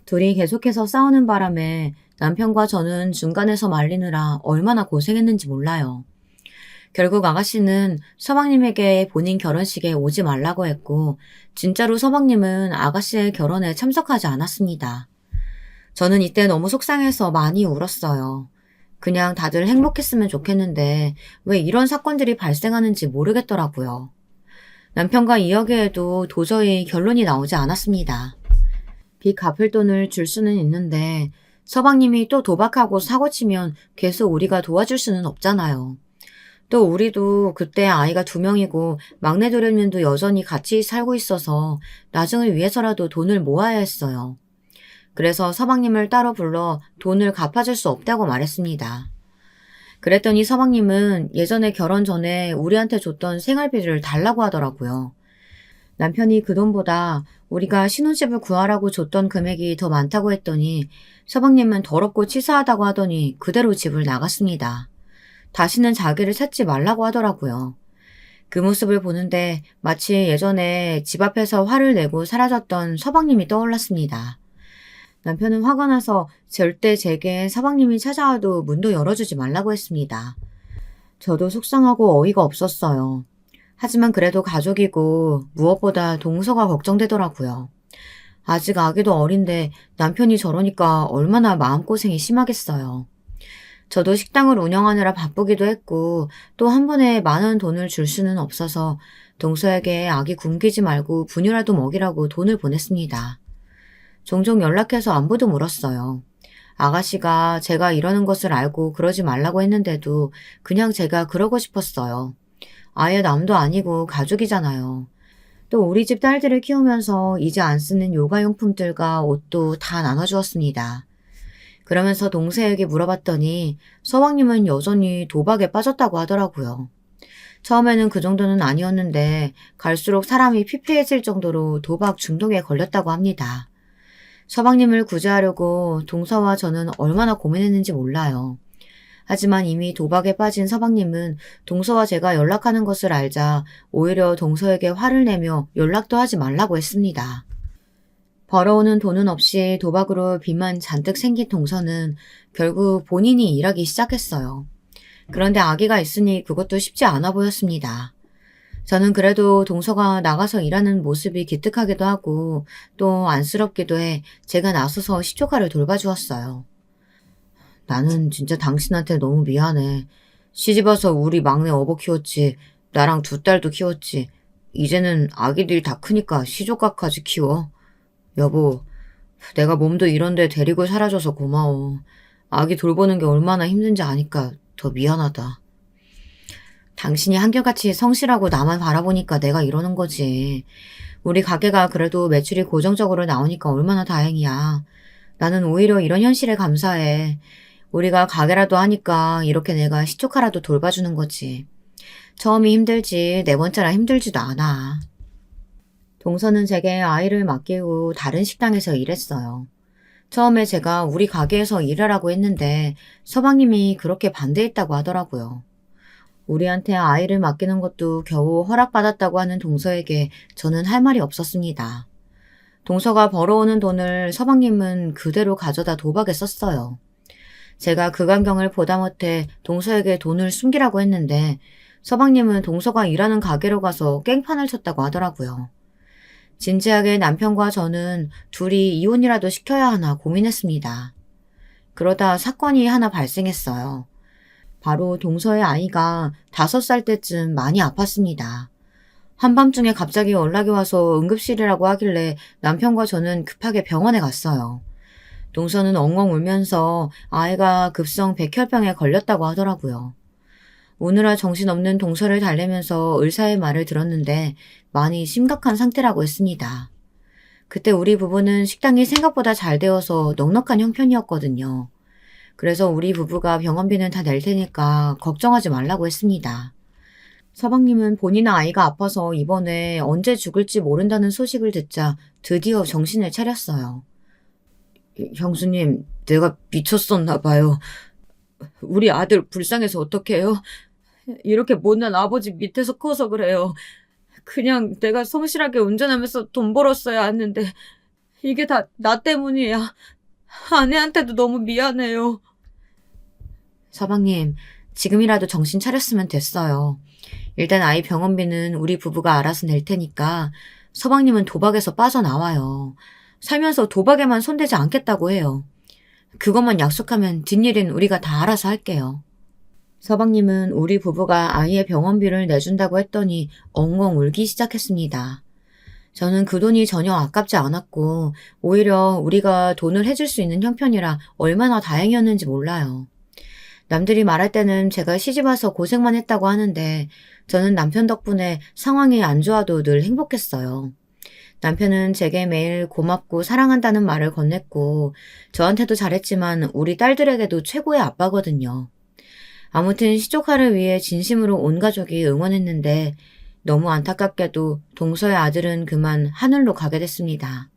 둘이 계속해서 싸우는 바람에 남편과 저는 중간에서 말리느라 얼마나 고생했는지 몰라요. 결국 아가씨는 서방님에게 본인 결혼식에 오지 말라고 했고 진짜로 서방님은 아가씨의 결혼에 참석하지 않았습니다. 저는 이때 너무 속상해서 많이 울었어요. 그냥 다들 행복했으면 좋겠는데 왜 이런 사건들이 발생하는지 모르겠더라고요. 남편과 이야기해도 도저히 결론이 나오지 않았습니다. 빚 갚을 돈을 줄 수는 있는데 서방님이 또 도박하고 사고치면 계속 우리가 도와줄 수는 없잖아요. 또 우리도 그때 아이가 2명이고 막내 도련님도 여전히 같이 살고 있어서 나중을 위해서라도 돈을 모아야 했어요. 그래서 서방님을 따로 불러 돈을 갚아줄 수 없다고 말했습니다. 그랬더니 서방님은 예전에 결혼 전에 우리한테 줬던 생활비를 달라고 하더라고요. 남편이 그 돈보다 우리가 신혼집을 구하라고 줬던 금액이 더 많다고 했더니 서방님은 더럽고 치사하다고 하더니 그대로 집을 나갔습니다. 다시는 자기를 찾지 말라고 하더라고요. 그 모습을 보는데 마치 예전에 집 앞에서 화를 내고 사라졌던 서방님이 떠올랐습니다. 남편은 화가 나서 절대 제게 서방님이 찾아와도 문도 열어주지 말라고 했습니다. 저도 속상하고 어이가 없었어요. 하지만 그래도 가족이고 무엇보다 동서가 걱정되더라고요. 아직 아기도 어린데 남편이 저러니까 얼마나 마음고생이 심하겠어요. 저도 식당을 운영하느라 바쁘기도 했고 또 한 번에 많은 돈을 줄 수는 없어서 동서에게 아기 굶기지 말고 분유라도 먹이라고 돈을 보냈습니다. 종종 연락해서 안부도 물었어요. 아가씨가 제가 이러는 것을 알고 그러지 말라고 했는데도 그냥 제가 그러고 싶었어요. 아예 남도 아니고 가족이잖아요. 또 우리 집 딸들을 키우면서 이제 안 쓰는 요가용품들과 옷도 다 나눠주었습니다. 그러면서 동생에게 물어봤더니 서방님은 여전히 도박에 빠졌다고 하더라고요. 처음에는 그 정도는 아니었는데 갈수록 사람이 피폐해질 정도로 도박 중독에 걸렸다고 합니다. 서방님을 구제하려고 동서와 저는 얼마나 고민했는지 몰라요. 하지만 이미 도박에 빠진 서방님은 동서와 제가 연락하는 것을 알자 오히려 동서에게 화를 내며 연락도 하지 말라고 했습니다. 벌어오는 돈은 없이 도박으로 빚만 잔뜩 생긴 동서는 결국 본인이 일하기 시작했어요. 그런데 아기가 있으니 그것도 쉽지 않아 보였습니다. 저는 그래도 동서가 나가서 일하는 모습이 기특하기도 하고 또 안쓰럽기도 해 제가 나서서 시조카를 돌봐주었어요. 나는 진짜 당신한테 너무 미안해. 시집와서 우리 막내 어버 키웠지. 나랑 2딸도 키웠지. 이제는 아기들이 다 크니까 시조카까지 키워. 여보, 내가 몸도 이런데 데리고 살아줘서 고마워. 아기 돌보는 게 얼마나 힘든지 아니까 더 미안하다. 당신이 한결같이 성실하고 나만 바라보니까 내가 이러는 거지. 우리 가게가 그래도 매출이 고정적으로 나오니까 얼마나 다행이야. 나는 오히려 이런 현실에 감사해. 우리가 가게라도 하니까 이렇게 내가 시초카라도 돌봐주는 거지. 처음이 힘들지 네 번째라 힘들지도 않아. 동서는 제게 아이를 맡기고 다른 식당에서 일했어요. 처음에 제가 우리 가게에서 일하라고 했는데 서방님이 그렇게 반대했다고 하더라고요. 우리한테 아이를 맡기는 것도 겨우 허락받았다고 하는 동서에게 저는 할 말이 없었습니다. 동서가 벌어오는 돈을 서방님은 그대로 가져다 도박에 썼어요. 제가 그 광경을 보다 못해 동서에게 돈을 숨기라고 했는데 서방님은 동서가 일하는 가게로 가서 깽판을 쳤다고 하더라고요. 진지하게 남편과 저는 둘이 이혼이라도 시켜야 하나 고민했습니다. 그러다 사건이 하나 발생했어요. 바로 동서의 아이가 5살 때쯤 많이 아팠습니다. 한밤중에 갑자기 연락이 와서 응급실이라고 하길래 남편과 저는 급하게 병원에 갔어요. 동서는 엉엉 울면서 아이가 급성 백혈병에 걸렸다고 하더라고요. 오느라 정신없는 동서를 달래면서 의사의 말을 들었는데 많이 심각한 상태라고 했습니다. 그때 우리 부부는 식당이 생각보다 잘 되어서 넉넉한 형편이었거든요. 그래서 우리 부부가 병원비는 다 낼 테니까 걱정하지 말라고 했습니다. 서방님은 본인의 아이가 아파서 이번에 언제 죽을지 모른다는 소식을 듣자 드디어 정신을 차렸어요. 형수님, 내가 미쳤었나 봐요. 우리 아들 불쌍해서 어떡해요? 이렇게 못난 아버지 밑에서 커서 그래요. 그냥 내가 성실하게 운전하면서 돈 벌었어야 했는데 이게 다 나 때문이야. 아내한테도 너무 미안해요. 서방님, 지금이라도 정신 차렸으면 됐어요. 일단 아이 병원비는 우리 부부가 알아서 낼 테니까 서방님은 도박에서 빠져나와요. 살면서 도박에만 손대지 않겠다고 해요. 그것만 약속하면 뒷일은 우리가 다 알아서 할게요. 서방님은 우리 부부가 아이의 병원비를 내준다고 했더니 엉엉 울기 시작했습니다. 저는 그 돈이 전혀 아깝지 않았고 오히려 우리가 돈을 해줄 수 있는 형편이라 얼마나 다행이었는지 몰라요. 남들이 말할 때는 제가 시집와서 고생만 했다고 하는데 저는 남편 덕분에 상황이 안 좋아도 늘 행복했어요. 남편은 제게 매일 고맙고 사랑한다는 말을 건넸고 저한테도 잘했지만 우리 딸들에게도 최고의 아빠거든요. 아무튼 시조카를 위해 진심으로 온 가족이 응원했는데 너무 안타깝게도 동서의 아들은 그만 하늘로 가게 됐습니다.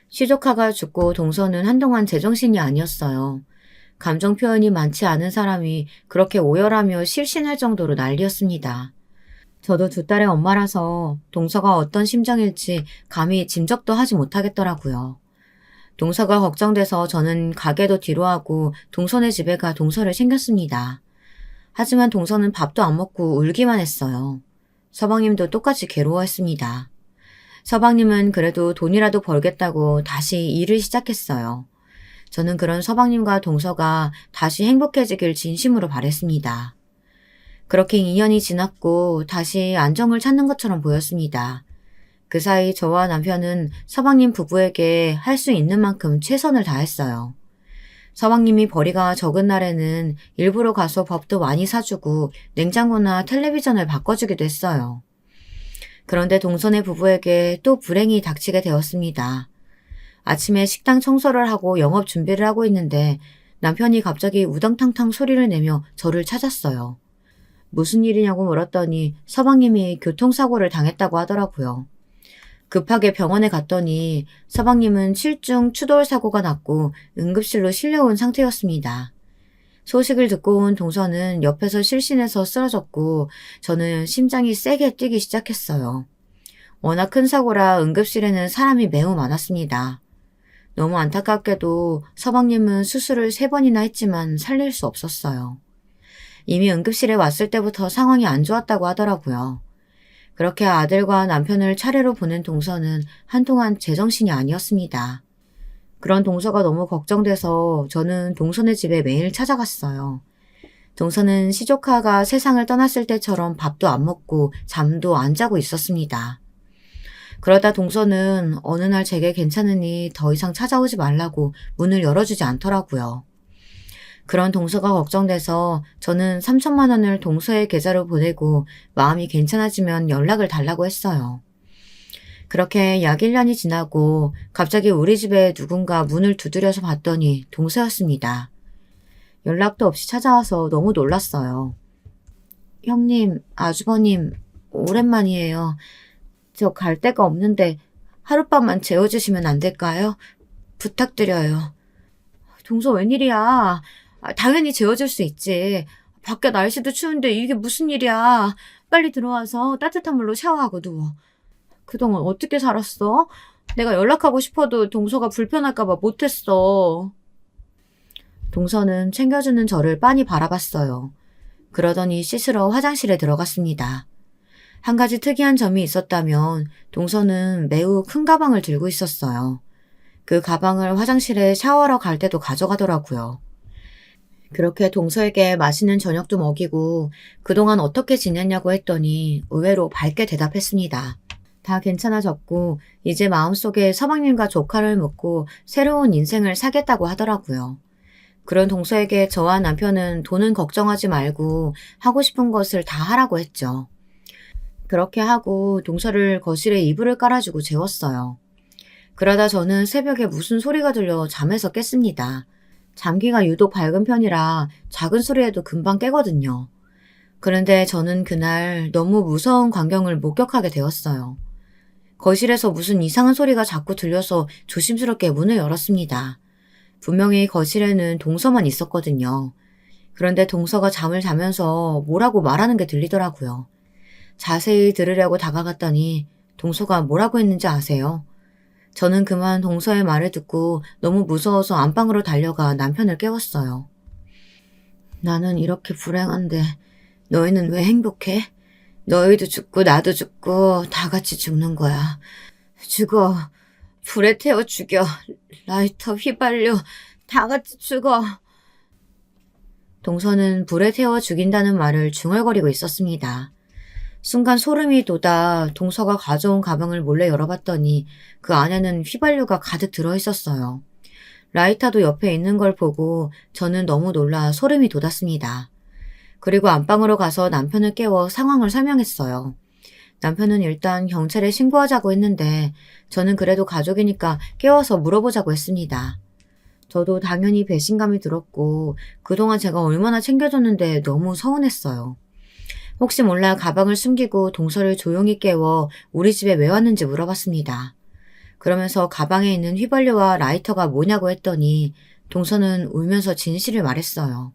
시조카가 죽고 동서는 한동안 제정신이 아니었어요. 감정 표현이 많지 않은 사람이 그렇게 오열하며 실신할 정도로 난리였습니다. 저도 두 딸의 엄마라서 동서가 어떤 심정일지 감히 짐작도 하지 못하겠더라고요. 동서가 걱정돼서 저는 가게도 뒤로하고 동서네 집에 가 동서를 챙겼습니다. 하지만 동서는 밥도 안 먹고 울기만 했어요. 서방님도 똑같이 괴로워했습니다. 서방님은 그래도 돈이라도 벌겠다고 다시 일을 시작했어요. 저는 그런 서방님과 동서가 다시 행복해지길 진심으로 바랬습니다. 그렇게 2년이 지났고 다시 안정을 찾는 것처럼 보였습니다. 그 사이 저와 남편은 서방님 부부에게 할 수 있는 만큼 최선을 다했어요. 서방님이 벌이가 적은 날에는 일부러 가서 밥도 많이 사주고 냉장고나 텔레비전을 바꿔주기도 했어요. 그런데 동서네 부부에게 또 불행이 닥치게 되었습니다. 아침에 식당 청소를 하고 영업 준비를 하고 있는데 남편이 갑자기 우당탕탕 소리를 내며 저를 찾았어요. 무슨 일이냐고 물었더니 서방님이 교통사고를 당했다고 하더라고요. 급하게 병원에 갔더니 서방님은 실중 추돌 사고가 났고 응급실로 실려온 상태였습니다. 소식을 듣고 온 동서는 옆에서 실신해서 쓰러졌고 저는 심장이 세게 뛰기 시작했어요. 워낙 큰 사고라 응급실에는 사람이 매우 많았습니다. 너무 안타깝게도 서방님은 수술을 3번이나 했지만 살릴 수 없었어요. 이미 응급실에 왔을 때부터 상황이 안 좋았다고 하더라고요. 그렇게 아들과 남편을 차례로 보낸 동서는 한동안 제정신이 아니었습니다. 그런 동서가 너무 걱정돼서 저는 동서네 집에 매일 찾아갔어요. 동서는 시조카가 세상을 떠났을 때처럼 밥도 안 먹고 잠도 안 자고 있었습니다. 그러다 동서는 어느 날 제게 괜찮으니 더 이상 찾아오지 말라고 문을 열어주지 않더라고요. 그런 동서가 걱정돼서 저는 3천만 원을 동서의 계좌로 보내고 마음이 괜찮아지면 연락을 달라고 했어요. 그렇게 약 1년이 지나고 갑자기 우리 집에 누군가 문을 두드려서 봤더니 동서였습니다. 연락도 없이 찾아와서 너무 놀랐어요. 형님, 아주버님, 오랜만이에요. 저 갈 데가 없는데 하룻밤만 재워주시면 안 될까요? 부탁드려요. 동서 웬일이야? 당연히 재워줄 수 있지. 밖에 날씨도 추운데 이게 무슨 일이야. 빨리 들어와서 따뜻한 물로 샤워하고 누워. 그동안 어떻게 살았어? 내가 연락하고 싶어도 동서가 불편할까봐 못했어. 동서는 챙겨주는 저를 빤히 바라봤어요. 그러더니 씻으러 화장실에 들어갔습니다. 한 가지 특이한 점이 있었다면 동서는 매우 큰 가방을 들고 있었어요. 그 가방을 화장실에 샤워하러 갈 때도 가져가더라고요. 그렇게 동서에게 맛있는 저녁도 먹이고 그동안 어떻게 지냈냐고 했더니 의외로 밝게 대답했습니다. 다 괜찮아졌고 이제 마음속에 서방님과 조카를 묻고 새로운 인생을 살겠다고 하더라고요. 그런 동서에게 저와 남편은 돈은 걱정하지 말고 하고 싶은 것을 다 하라고 했죠. 그렇게 하고 동서를 거실에 이불을 깔아주고 재웠어요. 그러다 저는 새벽에 무슨 소리가 들려 잠에서 깼습니다. 잠귀가 유독 밝은 편이라 작은 소리에도 금방 깨거든요. 그런데 저는 그날 너무 무서운 광경을 목격하게 되었어요. 거실에서 무슨 이상한 소리가 자꾸 들려서 조심스럽게 문을 열었습니다. 분명히 거실에는 동서만 있었거든요. 그런데 동서가 잠을 자면서 뭐라고 말하는 게 들리더라고요. 자세히 들으려고 다가갔더니 동서가 뭐라고 했는지 아세요? 저는 그만 동서의 말을 듣고 너무 무서워서 안방으로 달려가 남편을 깨웠어요. 나는 이렇게 불행한데 너희는 왜 행복해? 너희도 죽고 나도 죽고 다 같이 죽는 거야. 죽어. 불에 태워 죽여. 라이터 휘발유. 다 같이 죽어. 동서는 불에 태워 죽인다는 말을 중얼거리고 있었습니다. 순간 소름이 돋아 동서가 가져온 가방을 몰래 열어봤더니 그 안에는 휘발유가 가득 들어있었어요. 라이터도 옆에 있는 걸 보고 저는 너무 놀라 소름이 돋았습니다. 그리고 안방으로 가서 남편을 깨워 상황을 설명했어요. 남편은 일단 경찰에 신고하자고 했는데 저는 그래도 가족이니까 깨워서 물어보자고 했습니다. 저도 당연히 배신감이 들었고 그동안 제가 얼마나 챙겨줬는데 너무 서운했어요. 혹시 몰라 가방을 숨기고 동서를 조용히 깨워 우리 집에 왜 왔는지 물어봤습니다. 그러면서 가방에 있는 휘발유와 라이터가 뭐냐고 했더니 동서는 울면서 진실을 말했어요.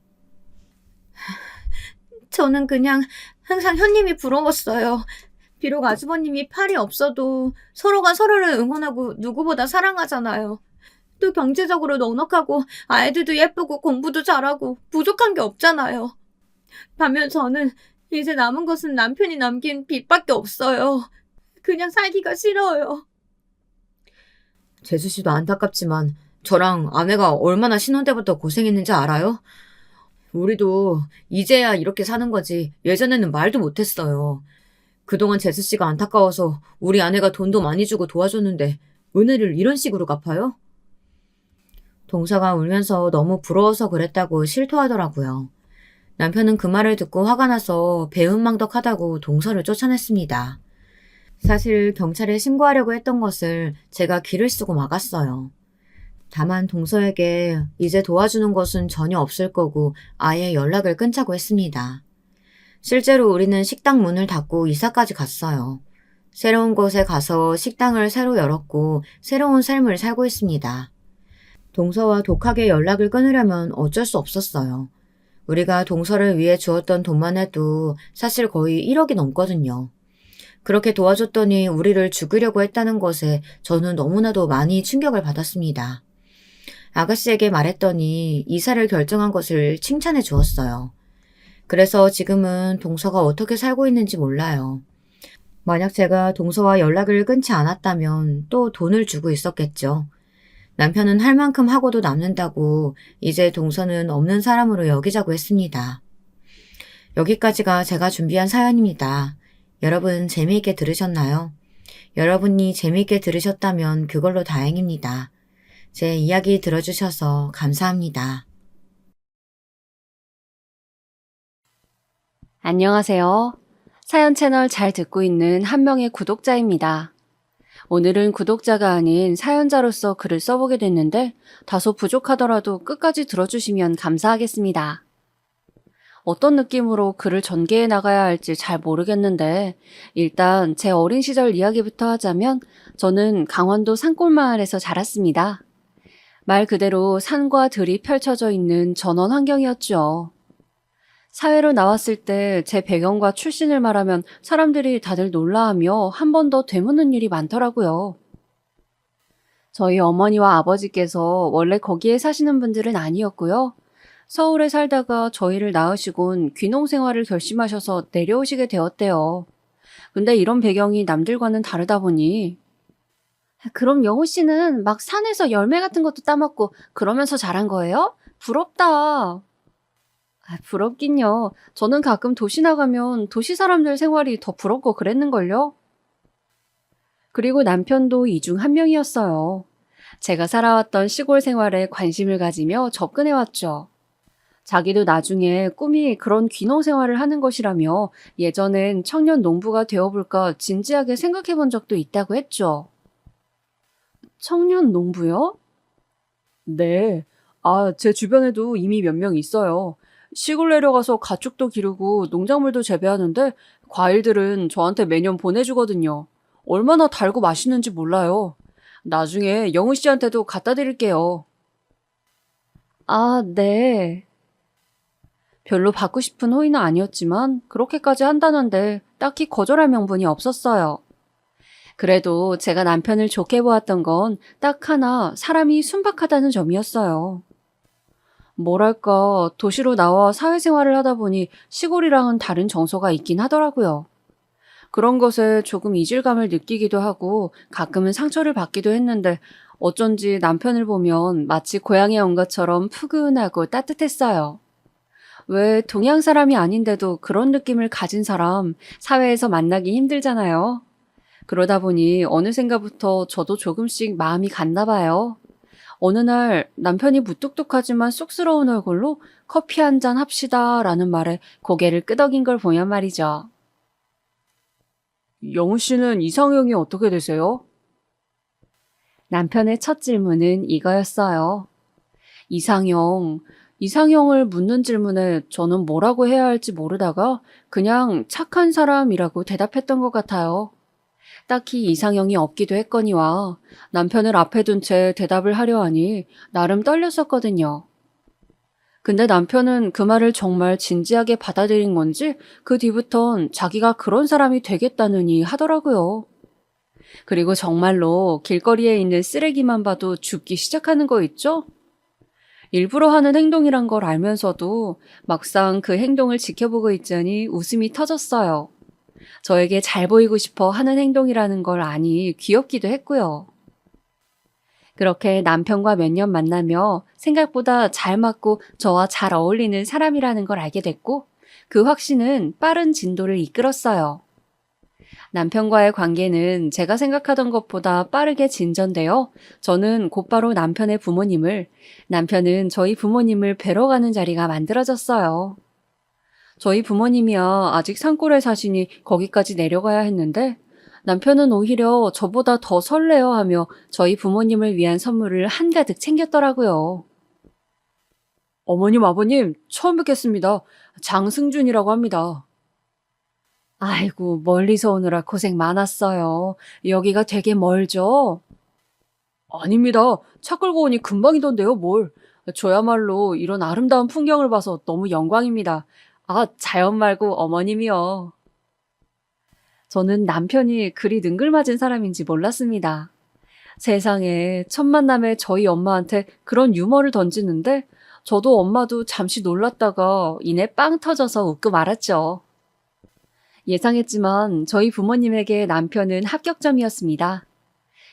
저는 그냥 항상 현님이 부러웠어요. 비록 아주버님이 팔이 없어도 서로가 서로를 응원하고 누구보다 사랑하잖아요. 또 경제적으로 넉넉하고 아이들도 예쁘고 공부도 잘하고 부족한 게 없잖아요. 반면 저는 이제 남은 것은 남편이 남긴 빚밖에 없어요. 그냥 살기가 싫어요. 재수 씨도 안타깝지만 저랑 아내가 얼마나 신혼 때부터 고생했는지 알아요? 우리도 이제야 이렇게 사는 거지 예전에는 말도 못했어요. 그동안 재수 씨가 안타까워서 우리 아내가 돈도 많이 주고 도와줬는데 은혜를 이런 식으로 갚아요? 동서가 울면서 너무 부러워서 그랬다고 실토하더라고요. 남편은 그 말을 듣고 화가 나서 배은망덕하다고 동서를 쫓아냈습니다. 사실 경찰에 신고하려고 했던 것을 제가 기를 쓰고 막았어요. 다만 동서에게 이제 도와주는 것은 전혀 없을 거고 아예 연락을 끊자고 했습니다. 실제로 우리는 식당 문을 닫고 이사까지 갔어요. 새로운 곳에 가서 식당을 새로 열었고 새로운 삶을 살고 있습니다. 동서와 독하게 연락을 끊으려면 어쩔 수 없었어요. 우리가 동서를 위해 주었던 돈만 해도 사실 거의 1억이 넘거든요. 그렇게 도와줬더니 우리를 죽이려고 했다는 것에 저는 너무나도 많이 충격을 받았습니다. 아가씨에게 말했더니 이사를 결정한 것을 칭찬해 주었어요. 그래서 지금은 동서가 어떻게 살고 있는지 몰라요. 만약 제가 동서와 연락을 끊지 않았다면 또 돈을 주고 있었겠죠. 남편은 할 만큼 하고도 남는다고 이제 동서는 없는 사람으로 여기자고 했습니다. 여기까지가 제가 준비한 사연입니다. 여러분 재미있게 들으셨나요? 여러분이 재미있게 들으셨다면 그걸로 다행입니다. 제 이야기 들어주셔서 감사합니다. 안녕하세요. 사연 채널 잘 듣고 있는 한 명의 구독자입니다. 오늘은 구독자가 아닌 사연자로서 글을 써보게 됐는데 다소 부족하더라도 끝까지 들어주시면 감사하겠습니다. 어떤 느낌으로 글을 전개해 나가야 할지 잘 모르겠는데 일단 제 어린 시절 이야기부터 하자면 저는 강원도 산골마을에서 자랐습니다. 말 그대로 산과 들이 펼쳐져 있는 전원 환경이었죠. 사회로 나왔을 때 제 배경과 출신을 말하면 사람들이 다들 놀라하며 한 번 더 되묻는 일이 많더라고요. 저희 어머니와 아버지께서 원래 거기에 사시는 분들은 아니었고요. 서울에 살다가 저희를 낳으시곤 귀농 생활을 결심하셔서 내려오시게 되었대요. 근데 이런 배경이 남들과는 다르다 보니 그럼 영우 씨는 막 산에서 열매 같은 것도 따먹고 그러면서 자란 거예요? 부럽다. 부럽긴요. 저는 가끔 도시 나가면 도시 사람들 생활이 더 부럽고 그랬는걸요. 그리고 남편도 이 중 한 명이었어요. 제가 살아왔던 시골 생활에 관심을 가지며 접근해왔죠. 자기도 나중에 꿈이 그런 귀농 생활을 하는 것이라며 예전엔 청년 농부가 되어볼까 진지하게 생각해 본 적도 있다고 했죠. 청년 농부요? 네. 제 주변에도 이미 몇 명 있어요. 시골 내려가서 가축도 기르고 농작물도 재배하는데 과일들은 저한테 매년 보내주거든요. 얼마나 달고 맛있는지 몰라요. 나중에 영우 씨한테도 갖다 드릴게요. 네. 별로 받고 싶은 호의는 아니었지만 그렇게까지 한다는데 딱히 거절할 명분이 없었어요. 그래도 제가 남편을 좋게 보았던 건 딱 하나 사람이 순박하다는 점이었어요. 뭐랄까, 도시로 나와 사회생활을 하다 보니 시골이랑은 다른 정서가 있긴 하더라고요. 그런 것에 조금 이질감을 느끼기도 하고 가끔은 상처를 받기도 했는데 어쩐지 남편을 보면 마치 고향에 온 것처럼 푸근하고 따뜻했어요. 왜 동양 사람이 아닌데도 그런 느낌을 가진 사람 사회에서 만나기 힘들잖아요. 그러다 보니 어느샌가부터 저도 조금씩 마음이 갔나 봐요. 어느 날 남편이 무뚝뚝하지만 쑥스러운 얼굴로 커피 한 잔 합시다 라는 말에 고개를 끄덕인 걸 보면 말이죠. 영우 씨는 이상형이 어떻게 되세요? 남편의 첫 질문은 이거였어요. 이상형. 이상형을 묻는 질문에 저는 뭐라고 해야 할지 모르다가 그냥 착한 사람이라고 대답했던 것 같아요. 딱히 이상형이 없기도 했거니와 남편을 앞에 둔 채 대답을 하려 하니 나름 떨렸었거든요. 근데 남편은 그 말을 정말 진지하게 받아들인 건지 그 뒤부턴 자기가 그런 사람이 되겠다느니 하더라고요. 그리고 정말로 길거리에 있는 쓰레기만 봐도 줍기 시작하는 거 있죠? 일부러 하는 행동이란 걸 알면서도 막상 그 행동을 지켜보고 있자니 웃음이 터졌어요. 저에게 잘 보이고 싶어 하는 행동이라는 걸 아니 귀엽기도 했고요. 그렇게 남편과 몇 년 만나며 생각보다 잘 맞고 저와 잘 어울리는 사람이라는 걸 알게 됐고 그 확신은 빠른 진도를 이끌었어요. 남편과의 관계는 제가 생각하던 것보다 빠르게 진전되어 저는 곧바로 남편의 부모님을, 남편은 저희 부모님을 뵈러 가는 자리가 만들어졌어요. 저희 부모님이야 아직 산골에 사시니 거기까지 내려가야 했는데 남편은 오히려 저보다 더 설레어하며 저희 부모님을 위한 선물을 한가득 챙겼더라고요. 어머님, 아버님, 처음 뵙겠습니다. 장승준이라고 합니다. 아이고, 멀리서 오느라 고생 많았어요. 여기가 되게 멀죠? 아닙니다. 차 끌고 오니 금방이던데요, 뭘. 저야말로 이런 아름다운 풍경을 봐서 너무 영광입니다. 자연 말고 어머님이요. 저는 남편이 그리 능글맞은 사람인지 몰랐습니다. 세상에 첫 만남에 저희 엄마한테 그런 유머를 던지는데 저도 엄마도 잠시 놀랐다가 이내 빵 터져서 웃고 말았죠. 예상했지만 저희 부모님에게 남편은 합격점이었습니다.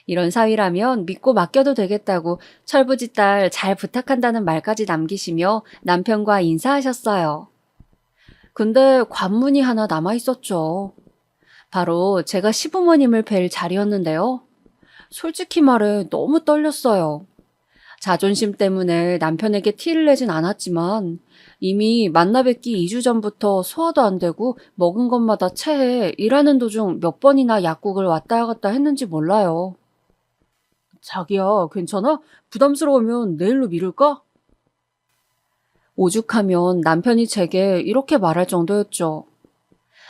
이런 사위라면 믿고 맡겨도 되겠다고 철부지 딸 잘 부탁한다는 말까지 남기시며 남편과 인사하셨어요. 근데 관문이 하나 남아있었죠. 바로 제가 시부모님을 뵐 자리였는데요. 솔직히 말해 너무 떨렸어요. 자존심 때문에 남편에게 티를 내진 않았지만 이미 만나 뵙기 2주 전부터 소화도 안 되고 먹은 것마다 체해 일하는 도중 몇 번이나 약국을 왔다 갔다 했는지 몰라요. 자기야, 괜찮아? 부담스러우면 내일로 미룰까? 오죽하면 남편이 제게 이렇게 말할 정도였죠.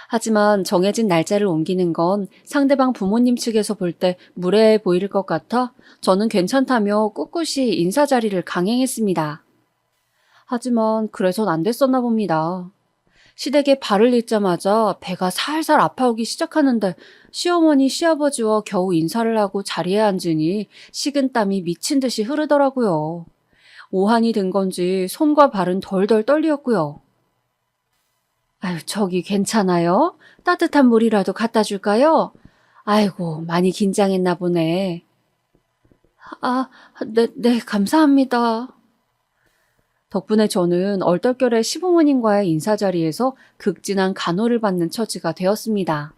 하지만 정해진 날짜를 옮기는 건 상대방 부모님 측에서 볼 때 무례해 보일 것 같아 저는 괜찮다며 꿋꿋이 인사 자리를 강행했습니다. 하지만 그래선 안 됐었나 봅니다. 시댁에 발을 딛자마자 배가 살살 아파오기 시작하는데 시어머니, 시아버지와 겨우 인사를 하고 자리에 앉으니 식은땀이 미친 듯이 흐르더라고요. 오한이 든 건지 손과 발은 덜덜 떨리었고요. 아유, 저기 괜찮아요? 따뜻한 물이라도 갖다 줄까요? 아이고, 많이 긴장했나 보네. 아, 네, 감사합니다. 덕분에 저는 얼떨결에 시부모님과의 인사 자리에서 극진한 간호를 받는 처지가 되었습니다.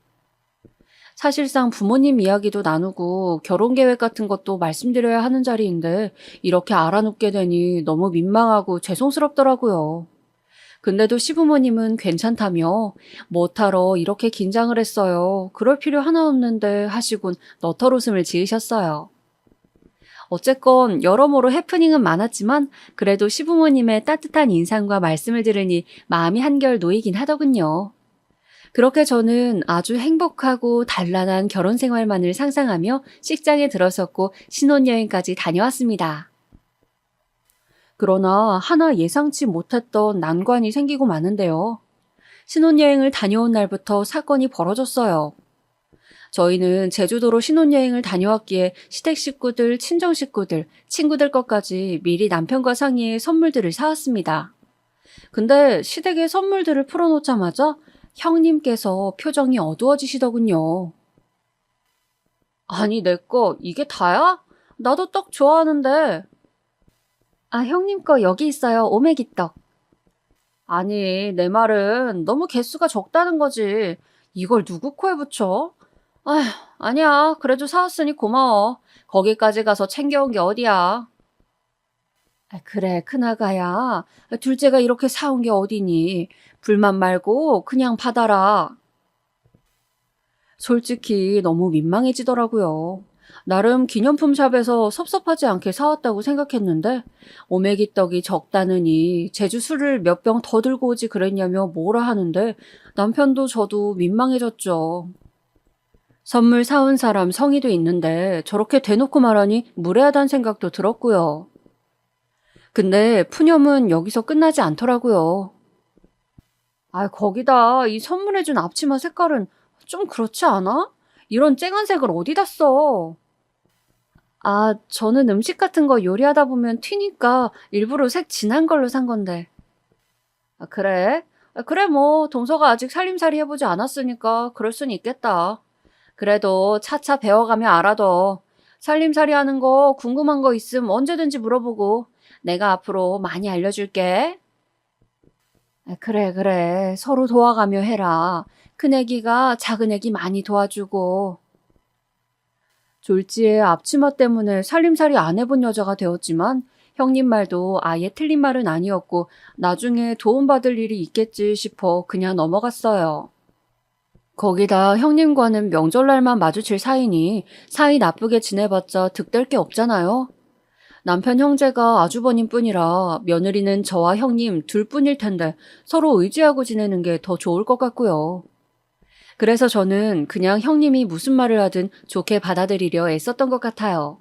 사실상 부모님 이야기도 나누고 결혼 계획 같은 것도 말씀드려야 하는 자리인데 이렇게 알아놓게 되니 너무 민망하고 죄송스럽더라고요. 근데도 시부모님은 괜찮다며 뭐하러 이렇게 긴장을 했어요. 그럴 필요 하나 없는데 하시곤 너털웃음을 지으셨어요. 어쨌건 여러모로 해프닝은 많았지만 그래도 시부모님의 따뜻한 인상과 말씀을 들으니 마음이 한결 놓이긴 하더군요. 그렇게 저는 아주 행복하고 단란한 결혼 생활만을 상상하며 식장에 들어섰고 신혼여행까지 다녀왔습니다. 그러나 하나 예상치 못했던 난관이 생기고 마는데요. 신혼여행을 다녀온 날부터 사건이 벌어졌어요. 저희는 제주도로 신혼여행을 다녀왔기에 시댁 식구들, 친정 식구들, 친구들 것까지 미리 남편과 상의해 선물들을 사왔습니다. 근데 시댁에 선물들을 풀어놓자마자 형님께서 표정이 어두워지시더군요. 아니, 내 거 이게 다야? 나도 떡 좋아하는데. 아, 형님 거 여기 있어요. 오메기 떡. 아니, 내 말은 너무 개수가 적다는 거지. 이걸 누구 코에 붙여? 아휴, 아니야. 그래도 사왔으니 고마워. 거기까지 가서 챙겨온 게 어디야. 아, 그래, 큰아가야. 둘째가 이렇게 사온 게 어디니. 불만 말고 그냥 받아라. 솔직히 너무 민망해지더라고요. 나름 기념품 샵에서 섭섭하지 않게 사왔다고 생각했는데 오메기 떡이 적다느니 제주 술을 몇 병 더 들고 오지 그랬냐며 뭐라 하는데 남편도 저도 민망해졌죠. 선물 사온 사람 성의도 있는데 저렇게 대놓고 말하니 무례하다는 생각도 들었고요. 근데 푸념은 여기서 끝나지 않더라고요. 아, 거기다 이 선물해준 앞치마 색깔은 좀 그렇지 않아? 이런 쨍한 색을 어디다 써? 아, 저는 음식 같은 거 요리하다 보면 튀니까 일부러 색 진한 걸로 산 건데. 아, 그래? 아, 그래, 뭐 동서가 아직 살림살이 해보지 않았으니까 그럴 순 있겠다. 그래도 차차 배워가며 알아둬. 살림살이 하는 거 궁금한 거 있음 언제든지 물어보고 내가 앞으로 많이 알려줄게. 아, 그래. 서로 도와가며 해라. 큰애기가 작은애기 많이 도와주고. 졸지에 앞치마 때문에 살림살이 안 해본 여자가 되었지만 형님 말도 아예 틀린 말은 아니었고 나중에 도움받을 일이 있겠지 싶어 그냥 넘어갔어요. 거기다 형님과는 명절날만 마주칠 사이니 사이 나쁘게 지내봤자 득될 게 없잖아요. 남편 형제가 아주버님 뿐이라 며느리는 저와 형님 둘뿐일 텐데 서로 의지하고 지내는 게 더 좋을 것 같고요. 그래서 저는 그냥 형님이 무슨 말을 하든 좋게 받아들이려 애썼던 것 같아요.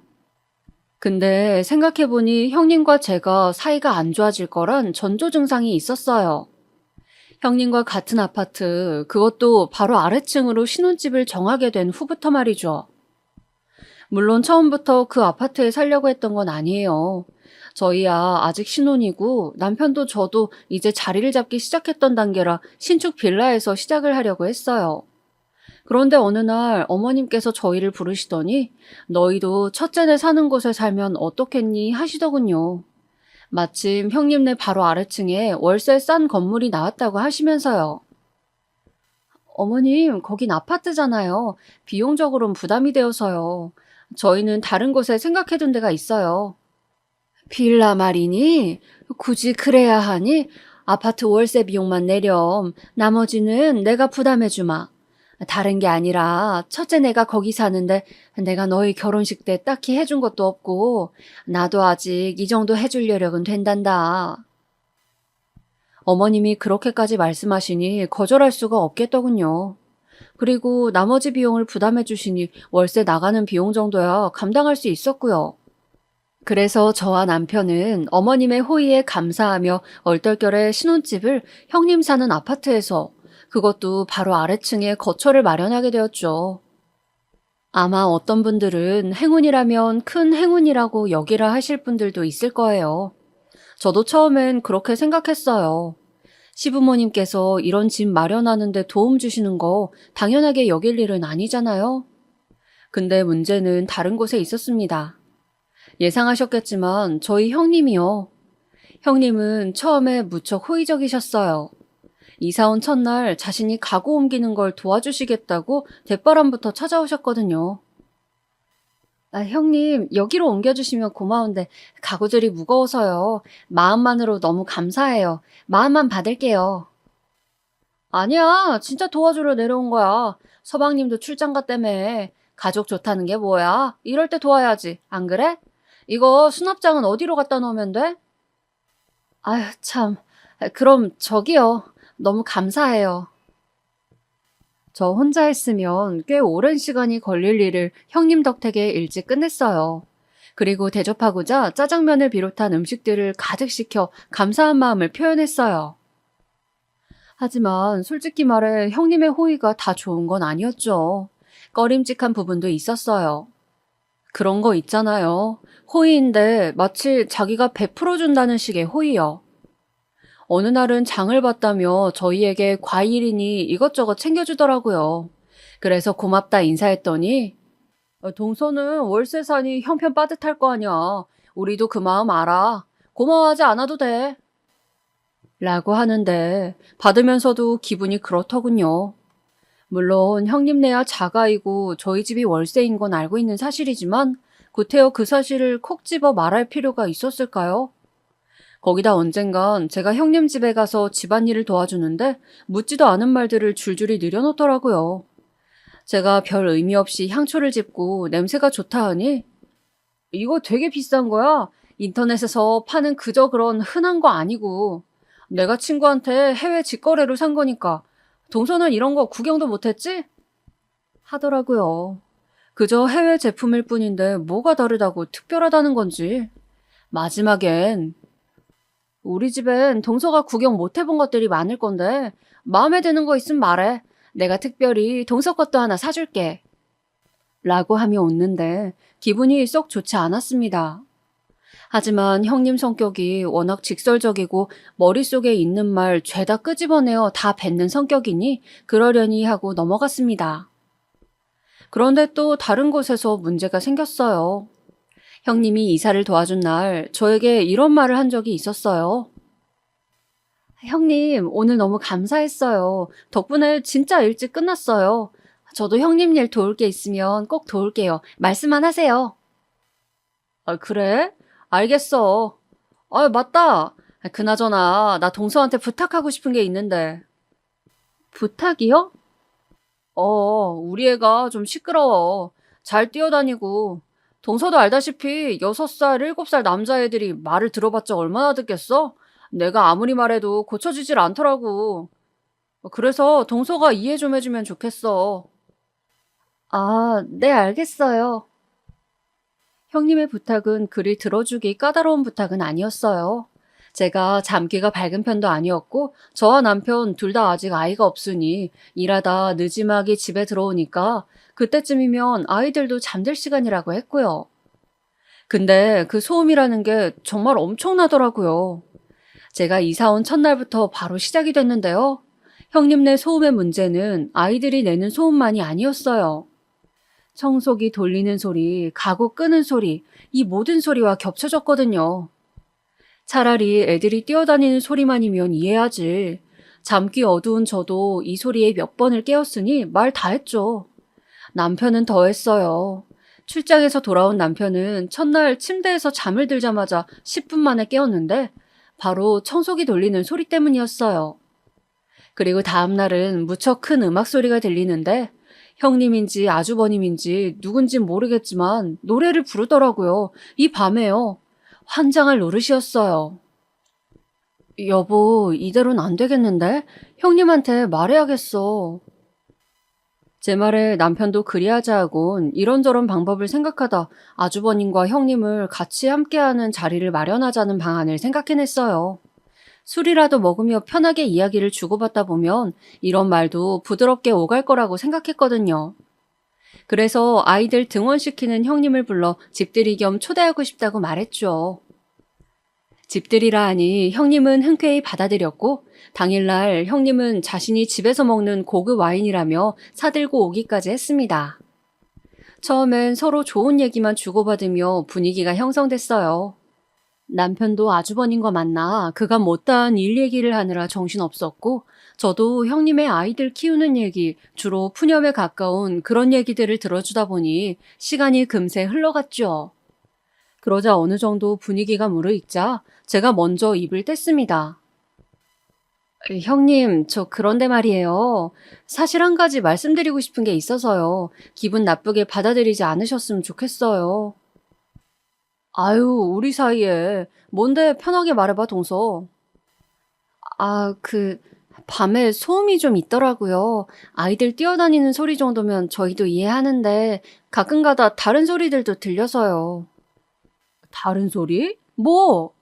근데 생각해보니 형님과 제가 사이가 안 좋아질 거란 전조 증상이 있었어요. 형님과 같은 아파트, 그것도 바로 아래층으로 신혼집을 정하게 된 후부터 말이죠. 물론 처음부터 그 아파트에 살려고 했던 건 아니에요. 저희야 아직 신혼이고 남편도 저도 이제 자리를 잡기 시작했던 단계라 신축 빌라에서 시작을 하려고 했어요. 그런데 어느 날 어머님께서 저희를 부르시더니 너희도 첫째네 사는 곳에 살면 어떻겠니 하시더군요. 마침 형님네 바로 아래층에 월세 싼 건물이 나왔다고 하시면서요. 어머님, 거긴 아파트잖아요. 비용적으로는 부담이 되어서요. 저희는 다른 곳에 생각해둔 데가 있어요. 빌라 말이니? 굳이 그래야 하니? 아파트 월세 비용만 내렴. 나머지는 내가 부담해주마. 다른 게 아니라 첫째 내가 거기 사는데 내가 너희 결혼식 때 딱히 해준 것도 없고 나도 아직 이 정도 해줄 여력은 된단다. 어머님이 그렇게까지 말씀하시니 거절할 수가 없겠더군요. 그리고 나머지 비용을 부담해 주시니 월세 나가는 비용 정도야 감당할 수 있었고요. 그래서 저와 남편은 어머님의 호의에 감사하며 얼떨결에 신혼집을 형님 사는 아파트에서, 그것도 바로 아래층에 거처를 마련하게 되었죠. 아마 어떤 분들은 행운이라면 큰 행운이라고 여기라 하실 분들도 있을 거예요. 저도 처음엔 그렇게 생각했어요. 시부모님께서 이런 집 마련하는데 도움 주시는 거 당연하게 여길 일은 아니잖아요. 근데 문제는 다른 곳에 있었습니다. 예상하셨겠지만 저희 형님이요. 형님은 처음에 무척 호의적이셨어요. 이사 온 첫날 자신이 가구 옮기는 걸 도와주시겠다고 대바람부터 찾아오셨거든요. 형님, 여기로 옮겨주시면 고마운데 가구들이 무거워서요. 마음만으로 너무 감사해요. 마음만 받을게요. 아니야, 진짜 도와주러 내려온 거야. 서방님도 출장 갔다며. 가족 좋다는 게 뭐야? 이럴 때 도와야지. 안 그래? 이거 수납장은 어디로 갖다 놓으면 돼? 아휴, 참. 그럼 저기요. 너무 감사해요. 저 혼자 했으면 꽤 오랜 시간이 걸릴 일을 형님 덕택에 일찍 끝냈어요. 그리고 대접하고자 짜장면을 비롯한 음식들을 가득 시켜 감사한 마음을 표현했어요. 하지만 솔직히 말해 형님의 호의가 다 좋은 건 아니었죠. 꺼림칙한 부분도 있었어요. 그런 거 있잖아요. 호의인데 마치 자기가 베풀어준다는 식의 호의요. 어느 날은 장을 봤다며 저희에게 과일이니 이것저것 챙겨주더라고요. 그래서 고맙다 인사했더니 동서는 월세 사니 형편 빠듯할 거 아니야. 우리도 그 마음 알아. 고마워하지 않아도 돼. 라고 하는데 받으면서도 기분이 그렇더군요. 물론 형님네야 자가이고 저희 집이 월세인 건 알고 있는 사실이지만 구태여 그 사실을 콕 집어 말할 필요가 있었을까요? 거기다 언젠간 제가 형님 집에 가서 집안일을 도와주는데 묻지도 않은 말들을 줄줄이 늘여놓더라고요. 제가 별 의미 없이 향초를 집고 냄새가 좋다 하니 이거 되게 비싼 거야. 인터넷에서 파는 그저 그런 흔한 거 아니고 내가 친구한테 해외 직거래로 산 거니까 동서는 이런 거 구경도 못했지? 하더라고요. 그저 해외 제품일 뿐인데 뭐가 다르다고 특별하다는 건지. 마지막엔 우리 집엔 동서가 구경 못 해본 것들이 많을 건데 마음에 드는 거 있으면 말해. 내가 특별히 동서 것도 하나 사줄게. 라고 하며 웃는데 기분이 썩 좋지 않았습니다. 하지만 형님 성격이 워낙 직설적이고 머릿속에 있는 말 죄다 끄집어내어 다 뱉는 성격이니 그러려니 하고 넘어갔습니다. 그런데 또 다른 곳에서 문제가 생겼어요. 형님이 이사를 도와준 날 저에게 이런 말을 한 적이 있었어요. 형님, 오늘 너무 감사했어요. 덕분에 진짜 일찍 끝났어요. 저도 형님 일 도울 게 있으면 꼭 도울게요. 말씀만 하세요. 그래? 알겠어. 맞다. 그나저나 나 동서한테 부탁하고 싶은 게 있는데. 부탁이요? 우리 애가 좀 시끄러워. 잘 뛰어다니고. 동서도 알다시피 6살, 7살 남자애들이 말을 들어봤자 얼마나 듣겠어? 내가 아무리 말해도 고쳐지질 않더라고. 그래서 동서가 이해 좀 해주면 좋겠어. 네, 알겠어요. 형님의 부탁은 그리 들어주기 까다로운 부탁은 아니었어요. 제가 잠귀가 밝은 편도 아니었고 저와 남편 둘 다 아직 아이가 없으니 일하다 늦지막이 집에 들어오니까 그때쯤이면 아이들도 잠들 시간이라고 했고요. 근데 그 소음이라는 게 정말 엄청나더라고요. 제가 이사 온 첫날부터 바로 시작이 됐는데요. 형님네 소음의 문제는 아이들이 내는 소음만이 아니었어요. 청소기 돌리는 소리, 가구 끄는 소리, 이 모든 소리와 겹쳐졌거든요. 차라리 애들이 뛰어다니는 소리만이면 이해하지. 잠귀 어두운 저도 이 소리에 몇 번을 깨었으니 말 다 했죠. 남편은 더 했어요. 출장에서 돌아온 남편은 첫날 침대에서 잠을 들자마자 10분 만에 깨었는데 바로 청소기 돌리는 소리 때문이었어요. 그리고 다음 날은 무척 큰 음악 소리가 들리는데 형님인지 아주버님인지 누군진 모르겠지만 노래를 부르더라고요. 이 밤에요. 환장할 노릇이었어요. 여보, 이대로는 안 되겠는데? 형님한테 말해야겠어. 제 말에 남편도 그리하자 하곤 이런저런 방법을 생각하다 아주버님과 형님을 같이 함께하는 자리를 마련하자는 방안을 생각해냈어요. 술이라도 먹으며 편하게 이야기를 주고받다 보면 이런 말도 부드럽게 오갈 거라고 생각했거든요. 그래서 아이들 등원시키는 형님을 불러 집들이 겸 초대하고 싶다고 말했죠. 집들이라 하니 형님은 흔쾌히 받아들였고 당일날 형님은 자신이 집에서 먹는 고급 와인이라며 사들고 오기까지 했습니다. 처음엔 서로 좋은 얘기만 주고받으며 분위기가 형성됐어요. 남편도 아주버님과 만나 그간 못다한 일 얘기를 하느라 정신없었고 저도 형님의 아이들 키우는 얘기, 주로 푸념에 가까운 그런 얘기들을 들어주다 보니 시간이 금세 흘러갔죠. 그러자 어느 정도 분위기가 무르익자 제가 먼저 입을 뗐습니다. 형님, 저 그런데 말이에요. 사실 한 가지 말씀드리고 싶은 게 있어서요. 기분 나쁘게 받아들이지 않으셨으면 좋겠어요. 아유, 우리 사이에. 뭔데 편하게 말해봐, 동서. 밤에 소음이 좀 있더라고요. 아이들 뛰어다니는 소리 정도면 저희도 이해하는데 가끔가다 다른 소리들도 들려서요. 다른 소리? 뭐?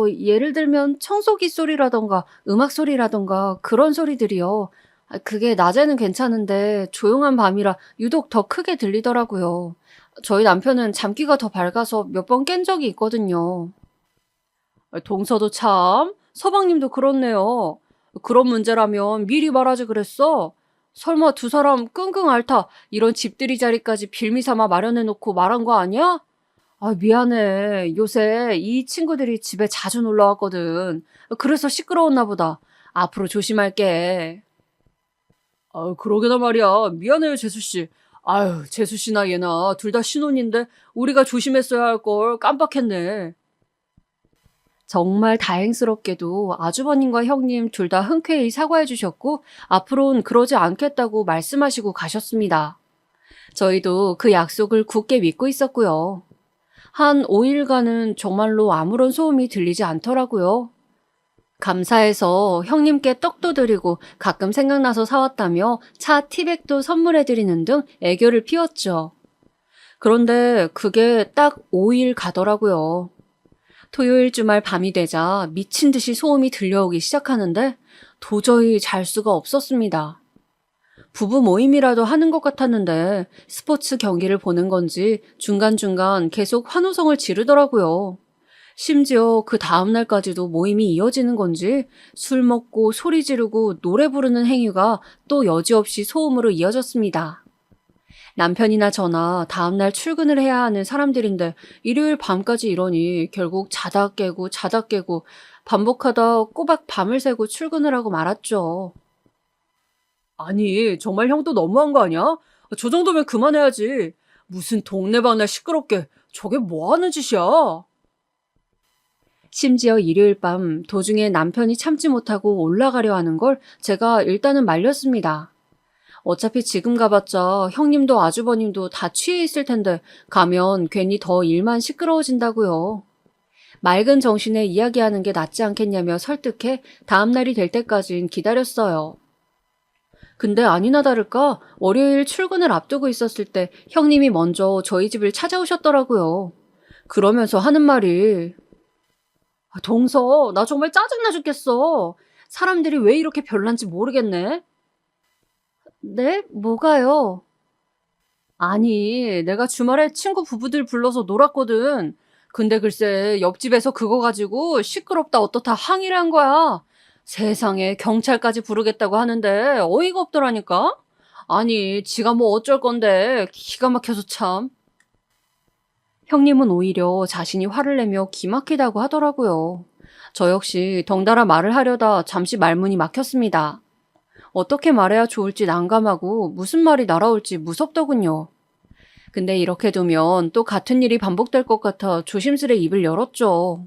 예를 들면 청소기 소리라던가 음악 소리라던가 그런 소리들이요. 그게 낮에는 괜찮은데 조용한 밤이라 유독 더 크게 들리더라고요. 저희 남편은 잠귀가 더 밝아서 몇 번 깬 적이 있거든요. 동서도 참, 서방님도 그렇네요. 그런 문제라면 미리 말하지 그랬어. 설마 두 사람 끙끙 앓다 이런 집들이 자리까지 빌미삼아 마련해놓고 말한 거 아니야? 미안해. 요새 이 친구들이 집에 자주 놀러 왔거든. 그래서 시끄러웠나 보다. 앞으로 조심할게. 그러게나 말이야. 미안해요, 재수씨. 재수씨나 얘나 둘 다 신혼인데 우리가 조심했어야 할 걸 깜빡했네. 정말 다행스럽게도 아주버님과 형님 둘 다 흔쾌히 사과해 주셨고 앞으로는 그러지 않겠다고 말씀하시고 가셨습니다. 저희도 그 약속을 굳게 믿고 있었고요. 한 5일간은 정말로 아무런 소음이 들리지 않더라고요. 감사해서 형님께 떡도 드리고 가끔 생각나서 사왔다며 차 티백도 선물해드리는 등 애교를 피웠죠. 그런데 그게 딱 5일 가더라고요. 토요일 주말 밤이 되자 미친 듯이 소음이 들려오기 시작하는데 도저히 잘 수가 없었습니다. 부부 모임이라도 하는 것 같았는데 스포츠 경기를 보는 건지 중간중간 계속 환호성을 지르더라고요. 심지어 그 다음날까지도 모임이 이어지는 건지 술 먹고 소리 지르고 노래 부르는 행위가 또 여지없이 소음으로 이어졌습니다. 남편이나 저나 다음날 출근을 해야 하는 사람들인데 일요일 밤까지 이러니 결국 자다 깨고 반복하다 꼬박 밤을 새고 출근을 하고 말았죠. 아니, 정말 형도 너무한 거 아니야? 저 정도면 그만해야지. 무슨 동네방네 시끄럽게 저게 뭐 하는 짓이야? 심지어 일요일 밤 도중에 남편이 참지 못하고 올라가려 하는 걸 제가 일단은 말렸습니다. 어차피 지금 가봤자 형님도 아주버님도 다 취해 있을 텐데 가면 괜히 더 일만 시끄러워진다고요. 맑은 정신에 이야기하는 게 낫지 않겠냐며 설득해 다음날이 될 때까진 기다렸어요. 근데 아니나 다를까 월요일 출근을 앞두고 있었을 때 형님이 먼저 저희 집을 찾아오셨더라고요. 그러면서 하는 말이 동서, 나 정말 짜증나 죽겠어. 사람들이 왜 이렇게 별난지 모르겠네. 네? 뭐가요? 아니, 내가 주말에 친구 부부들 불러서 놀았거든. 근데 글쎄 옆집에서 그거 가지고 시끄럽다 어떻다 항의를 한 거야. 세상에 경찰까지 부르겠다고 하는데 어이가 없더라니까. 아니, 지가 뭐 어쩔 건데 기가 막혀서 참. 형님은 오히려 자신이 화를 내며 기막히다고 하더라고요. 저 역시 덩달아 말을 하려다 잠시 말문이 막혔습니다. 어떻게 말해야 좋을지 난감하고 무슨 말이 날아올지 무섭더군요. 근데 이렇게 두면 또 같은 일이 반복될 것 같아 조심스레 입을 열었죠.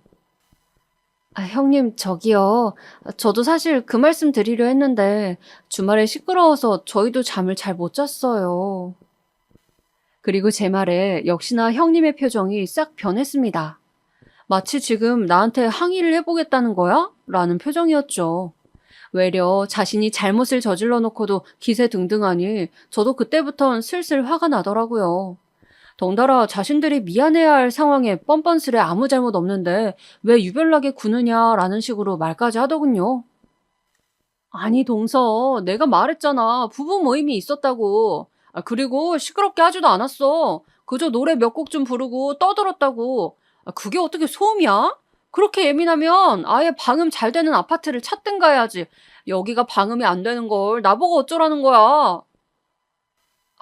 형님, 저기요. 저도 사실 그 말씀 드리려 했는데 주말에 시끄러워서 저희도 잠을 잘 못 잤어요. 그리고 제 말에 역시나 형님의 표정이 싹 변했습니다. 마치 지금 나한테 항의를 해보겠다는 거야? 라는 표정이었죠. 외려 자신이 잘못을 저질러 놓고도 기세등등하니 저도 그때부턴 슬슬 화가 나더라고요. 덩달아 자신들이 미안해야 할 상황에 뻔뻔스레 아무 잘못 없는데 왜 유별나게 구느냐라는 식으로 말까지 하더군요. 아니 동서, 내가 말했잖아. 부부 모임이 있었다고. 그리고 시끄럽게 하지도 않았어. 그저 노래 몇 곡 좀 부르고 떠들었다고. 그게 어떻게 소음이야? 그렇게 예민하면 아예 방음 잘 되는 아파트를 찾든가 해야지. 여기가 방음이 안 되는 걸 나보고 어쩌라는 거야.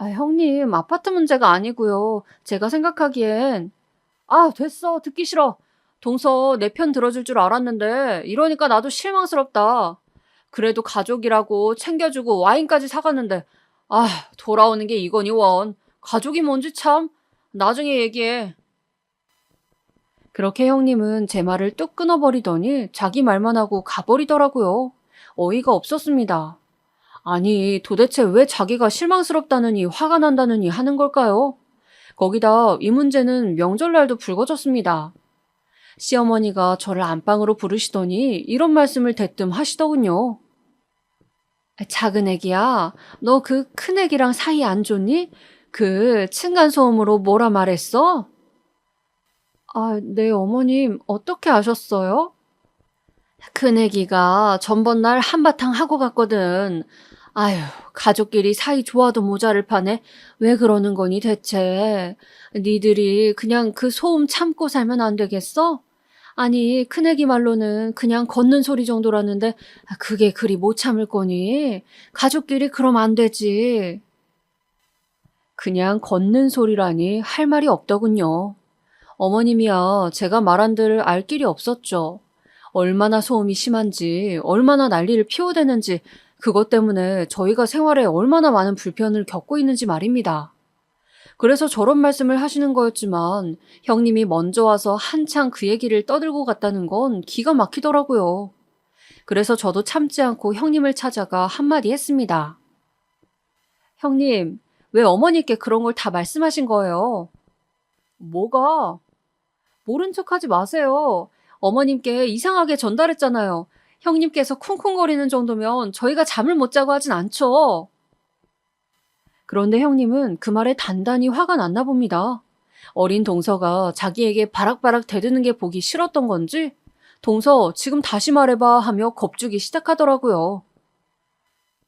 형님, 아파트 문제가 아니고요. 제가 생각하기엔 됐어. 듣기 싫어. 동서 내 편 들어줄 줄 알았는데 이러니까 나도 실망스럽다. 그래도 가족이라고 챙겨주고 와인까지 사갔는데 돌아오는 게 이거니 원. 가족이 뭔지 참. 나중에 얘기해. 그렇게 형님은 제 말을 뚝 끊어버리더니 자기 말만 하고 가버리더라고요. 어이가 없었습니다. 아니, 도대체 왜 자기가 실망스럽다느니 화가 난다느니 하는 걸까요? 거기다 이 문제는 명절날도 불거졌습니다. 시어머니가 저를 안방으로 부르시더니 이런 말씀을 대뜸 하시더군요. 작은 애기야, 너 그 큰 애기랑 사이 안 좋니? 그 층간소음으로 뭐라 말했어? 네, 어머님, 어떻게 아셨어요? 큰애기가 전번날 한바탕 하고 갔거든. 아휴, 가족끼리 사이 좋아도 모자를 파네. 왜 그러는 거니 대체? 니들이 그냥 그 소음 참고 살면 안 되겠어? 아니, 큰애기 말로는 그냥 걷는 소리 정도라는데 그게 그리 못 참을 거니? 가족끼리 그럼 안 되지. 그냥 걷는 소리라니 할 말이 없더군요. 어머님이야 제가 말한들 알 길이 없었죠. 얼마나 소음이 심한지, 얼마나 난리를 피워대는지, 그것 때문에 저희가 생활에 얼마나 많은 불편을 겪고 있는지 말입니다. 그래서 저런 말씀을 하시는 거였지만 형님이 먼저 와서 한창 그 얘기를 떠들고 갔다는 건 기가 막히더라고요. 그래서 저도 참지 않고 형님을 찾아가 한마디 했습니다. 형님, 왜 어머니께 그런 걸 다 말씀하신 거예요? 뭐가? 모른 척하지 마세요. 어머님께 이상하게 전달했잖아요. 형님께서 쿵쿵거리는 정도면 저희가 잠을 못 자고 하진 않죠. 그런데 형님은 그 말에 단단히 화가 났나 봅니다. 어린 동서가 자기에게 바락바락 대드는 게 보기 싫었던 건지 동서 지금 다시 말해봐 하며 겁주기 시작하더라고요.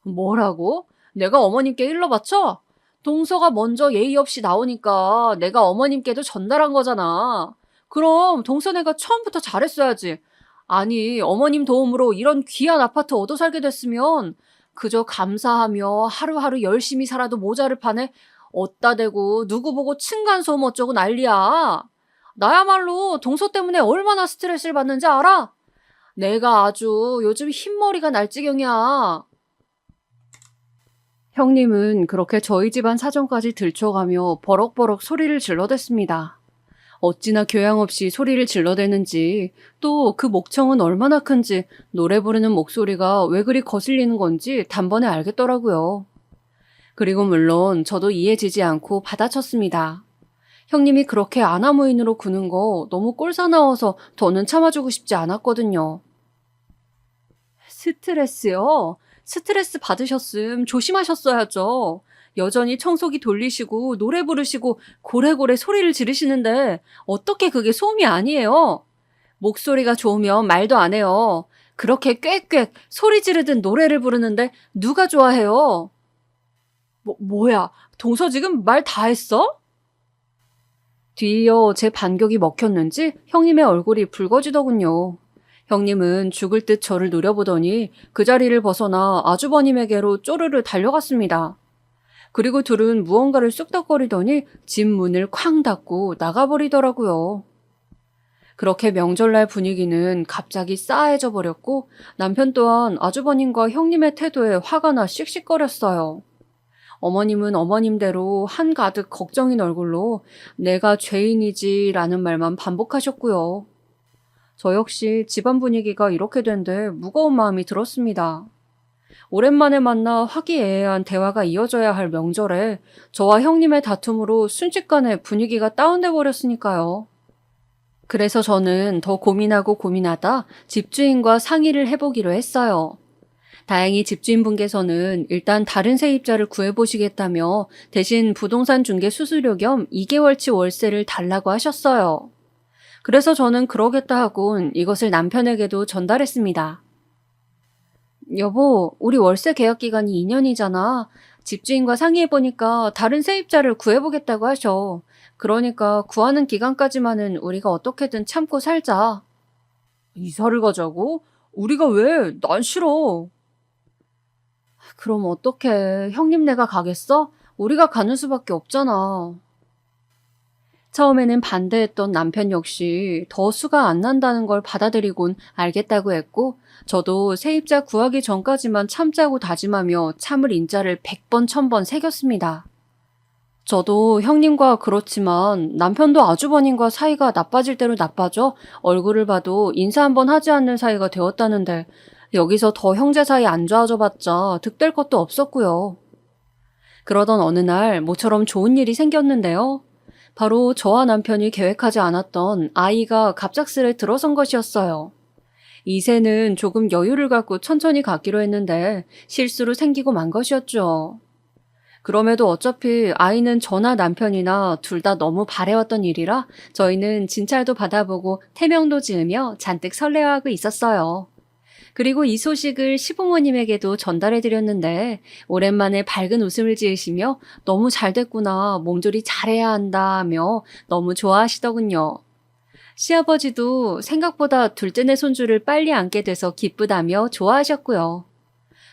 뭐라고? 내가 어머님께 일러바쳐? 동서가 먼저 예의 없이 나오니까 내가 어머님께도 전달한 거잖아. 그럼 동서네가 처음부터 잘했어야지. 아니, 어머님 도움으로 이런 귀한 아파트 얻어 살게 됐으면 그저 감사하며 하루하루 열심히 살아도 모자를 파네. 어따 대고 누구 보고 층간소음 어쩌고 난리야. 나야말로 동서 때문에 얼마나 스트레스를 받는지 알아? 내가 아주 요즘 흰머리가 날 지경이야. 형님은 그렇게 저희 집안 사정까지 들춰가며 버럭버럭 소리를 질러댔습니다. 어찌나 교양 없이 소리를 질러대는지, 또 그 목청은 얼마나 큰지, 노래 부르는 목소리가 왜 그리 거슬리는 건지 단번에 알겠더라고요. 그리고 물론 저도 이해지지 않고 받아쳤습니다. 형님이 그렇게 아나무인으로 구는 거 너무 꼴사나워서 더는 참아주고 싶지 않았거든요. 스트레스요? 스트레스 받으셨음 조심하셨어야죠. 여전히 청소기 돌리시고 노래 부르시고 고래고래 소리를 지르시는데 어떻게 그게 소음이 아니에요? 목소리가 좋으면 말도 안 해요. 그렇게 꽥꽥 소리 지르듯 노래를 부르는데 누가 좋아해요? 뭐야, 동서 지금 말 다 했어? 뒤이어 제 반격이 먹혔는지 형님의 얼굴이 붉어지더군요. 형님은 죽을 듯 저를 노려보더니 그 자리를 벗어나 아주버님에게로 쪼르르 달려갔습니다. 그리고 둘은 무언가를 쑥덕거리더니 집 문을 쾅 닫고 나가버리더라고요. 그렇게 명절날 분위기는 갑자기 싸해져 버렸고 남편 또한 아주버님과 형님의 태도에 화가 나 씩씩거렸어요. 어머님은 어머님대로 한가득 걱정인 얼굴로 내가 죄인이지라는 말만 반복하셨고요. 저 역시 집안 분위기가 이렇게 된데 무거운 마음이 들었습니다. 오랜만에 만나 화기애애한 대화가 이어져야 할 명절에 저와 형님의 다툼으로 순식간에 분위기가 다운돼 버렸으니까요. 그래서 저는 더 고민하다 집주인과 상의를 해보기로 했어요. 다행히 집주인분께서는 일단 다른 세입자를 구해보시겠다며 대신 부동산 중개 수수료 겸 2개월치 월세를 달라고 하셨어요. 그래서 저는 그러겠다 하곤 이것을 남편에게도 전달했습니다. 여보, 우리 월세 계약 기간이 2년이잖아. 집주인과 상의해보니까 다른 세입자를 구해보겠다고 하셔. 그러니까 구하는 기간까지만은 우리가 어떻게든 참고 살자. 이사를 가자고? 우리가 왜? 난 싫어. 그럼 어떡해. 형님네가 가겠어? 우리가 가는 수밖에 없잖아. 처음에는 반대했던 남편 역시 더 수가 안 난다는 걸 받아들이곤 알겠다고 했고, 저도 세입자 구하기 전까지만 참자고 다짐하며 참을 인자를 100번 1000번 새겼습니다. 저도 형님과 그렇지만 남편도 아주버님과 사이가 나빠질 대로 나빠져 얼굴을 봐도 인사 한번 하지 않는 사이가 되었다는데 여기서 더 형제 사이 안 좋아져봤자 득될 것도 없었고요. 그러던 어느 날 모처럼 좋은 일이 생겼는데요. 바로 저와 남편이 계획하지 않았던 아이가 갑작스레 들어선 것이었어요. 이세는 조금 여유를 갖고 천천히 갖기로 했는데 실수로 생기고 만 것이었죠. 그럼에도 어차피 아이는 저나 남편이나 둘 다 너무 바래왔던 일이라 저희는 진찰도 받아보고 태명도 지으며 잔뜩 설레어하고 있었어요. 그리고 이 소식을 시부모님에게도 전달해드렸는데 오랜만에 밝은 웃음을 지으시며 너무 잘 됐구나, 몸조리 잘해야 한다며 너무 좋아하시더군요. 시아버지도 생각보다 둘째네 손주를 빨리 안게 돼서 기쁘다며 좋아하셨고요.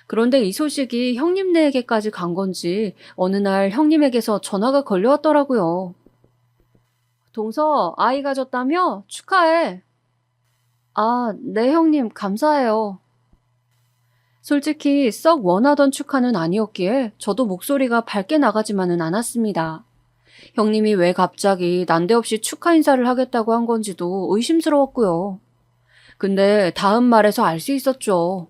그런데 이 소식이 형님네에게까지 간 건지 어느 날 형님에게서 전화가 걸려왔더라고요. 동서, 아이 가졌다며? 축하해. 아, 네 형님, 감사해요. 솔직히 썩 원하던 축하는 아니었기에 저도 목소리가 밝게 나가지만은 않았습니다. 형님이 왜 갑자기 난데없이 축하 인사를 하겠다고 한 건지도 의심스러웠고요. 근데 다음 말에서 알 수 있었죠.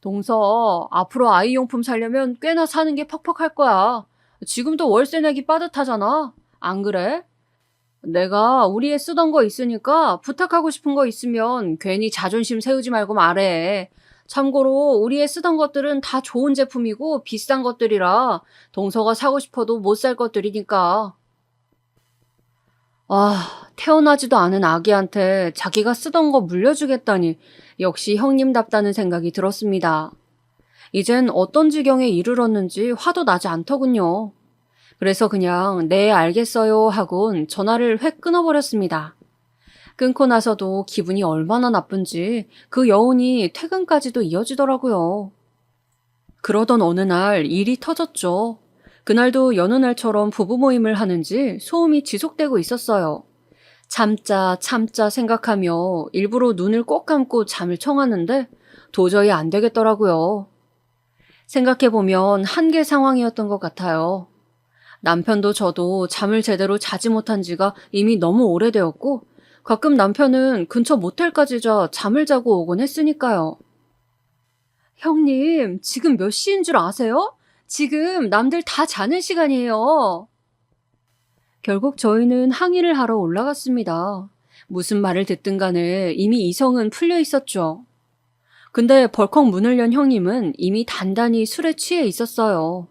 동서, 앞으로 아이용품 사려면 꽤나 사는 게 퍽퍽할 거야. 지금도 월세 내기 빠듯하잖아. 안 그래? 내가 우리 애 쓰던 거 있으니까 부탁하고 싶은 거 있으면 괜히 자존심 세우지 말고 말해. 참고로 우리 애 쓰던 것들은 다 좋은 제품이고 비싼 것들이라 동서가 사고 싶어도 못 살 것들이니까. 아, 태어나지도 않은 아기한테 자기가 쓰던 거 물려주겠다니 역시 형님답다는 생각이 들었습니다. 이젠 어떤 지경에 이르렀는지 화도 나지 않더군요. 그래서 그냥 네 알겠어요 하곤 전화를 획 끊어버렸습니다. 끊고 나서도 기분이 얼마나 나쁜지 그 여운이 퇴근까지도 이어지더라고요. 그러던 어느 날 일이 터졌죠. 그날도 여느 날처럼 부부 모임을 하는지 소음이 지속되고 있었어요. 참자 참자 생각하며 일부러 눈을 꼭 감고 잠을 청하는데 도저히 안 되겠더라고요. 생각해보면 한계 상황이었던 것 같아요. 남편도 저도 잠을 제대로 자지 못한 지가 이미 너무 오래되었고 가끔 남편은 근처 모텔까지 잠을 자고 오곤 했으니까요. 형님, 지금 몇 시인 줄 아세요? 지금 남들 다 자는 시간이에요. 결국 저희는 항의를 하러 올라갔습니다. 무슨 말을 듣든 간에 이미 이성은 풀려 있었죠. 근데 벌컥 문을 연 형님은 이미 단단히 술에 취해 있었어요.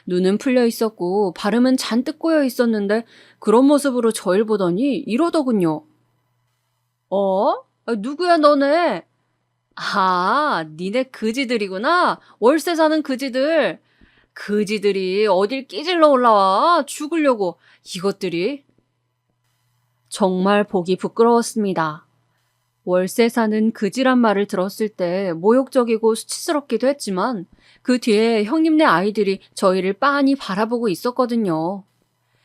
눈은 풀려 있었고 발음은 잔뜩 꼬여 있었는데 그런 모습으로 저를 보더니 이러더군요. 누구야 너네? 아, 니네 그지들이구나. 월세 사는 그지들. 그지들이 어딜 끼질러 올라와 죽으려고 이것들이. 정말 보기 부끄러웠습니다. 월세 사는 그지란 말을 들었을 때 모욕적이고 수치스럽기도 했지만 그 뒤에 형님네 아이들이 저희를 빤히 바라보고 있었거든요.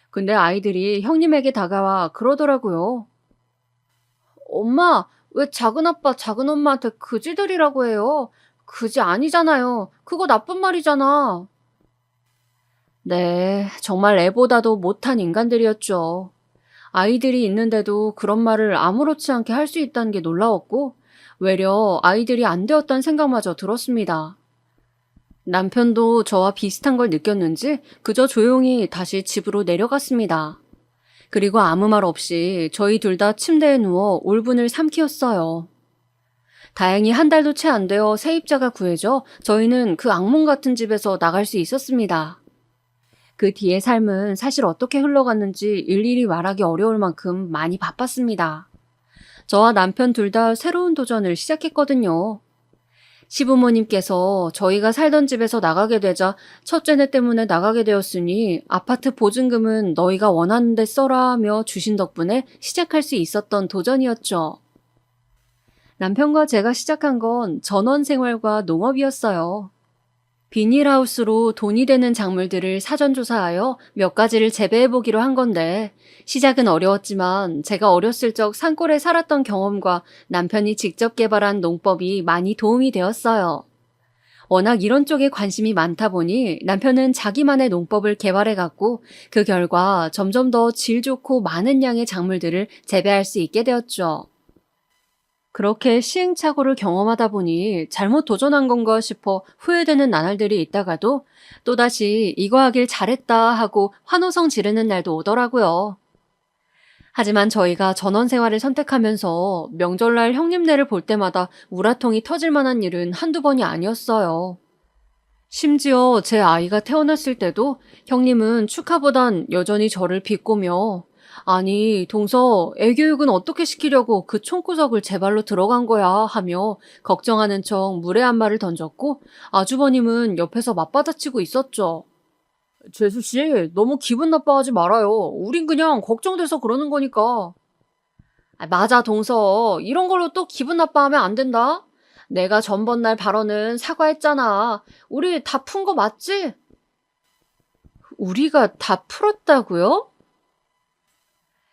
근데 아이들이 형님에게 다가와 그러더라고요. 엄마, 왜 작은아빠, 작은엄마한테 그지들이라고 해요? 그지 아니잖아요. 그거 나쁜 말이잖아. 네, 정말 애보다도 못한 인간들이었죠. 아이들이 있는데도 그런 말을 아무렇지 않게 할 수 있다는 게 놀라웠고, 외려 아이들이 안 되었다는 생각마저 들었습니다. 남편도 저와 비슷한 걸 느꼈는지 그저 조용히 다시 집으로 내려갔습니다. 그리고 아무 말 없이 저희 둘 다 침대에 누워 울분을 삼키었어요. 다행히 한 달도 채 안 되어 세입자가 구해져 저희는 그 악몽 같은 집에서 나갈 수 있었습니다. 그 뒤의 삶은 사실 어떻게 흘러갔는지 일일이 말하기 어려울 만큼 많이 바빴습니다. 저와 남편 둘 다 새로운 도전을 시작했거든요. 시부모님께서 저희가 살던 집에서 나가게 되자 첫째네 때문에 나가게 되었으니 아파트 보증금은 너희가 원하는 데 써라 하며 주신 덕분에 시작할 수 있었던 도전이었죠. 남편과 제가 시작한 건 전원 생활과 농업이었어요. 비닐하우스로 돈이 되는 작물들을 사전 조사하여 몇 가지를 재배해 보기로 한 건데 시작은 어려웠지만 제가 어렸을 적 산골에 살았던 경험과 남편이 직접 개발한 농법이 많이 도움이 되었어요. 워낙 이런 쪽에 관심이 많다 보니 남편은 자기만의 농법을 개발해 갔고 그 결과 점점 더 질 좋고 많은 양의 작물들을 재배할 수 있게 되었죠. 그렇게 시행착오를 경험하다 보니 잘못 도전한 건가 싶어 후회되는 나날들이 있다가도 또다시 이거 하길 잘했다 하고 환호성 지르는 날도 오더라고요. 하지만 저희가 전원 생활을 선택하면서 명절날 형님네를 볼 때마다 우라통이 터질 만한 일은 한두 번이 아니었어요. 심지어 제 아이가 태어났을 때도 형님은 축하보단 여전히 저를 비꼬며 아니, 동서, 애 교육은 어떻게 시키려고 그 총구석을 제 발로 들어간 거야 하며 걱정하는 척 무례한 말을 던졌고 아주버님은 옆에서 맞받아치고 있었죠. 재수씨, 너무 기분 나빠하지 말아요. 우린 그냥 걱정돼서 그러는 거니까. 맞아, 동서. 이런 걸로 또 기분 나빠하면 안 된다. 내가 전번날 발언은 사과했잖아. 우리 다 푼 거 맞지? 우리가 다 풀었다고요?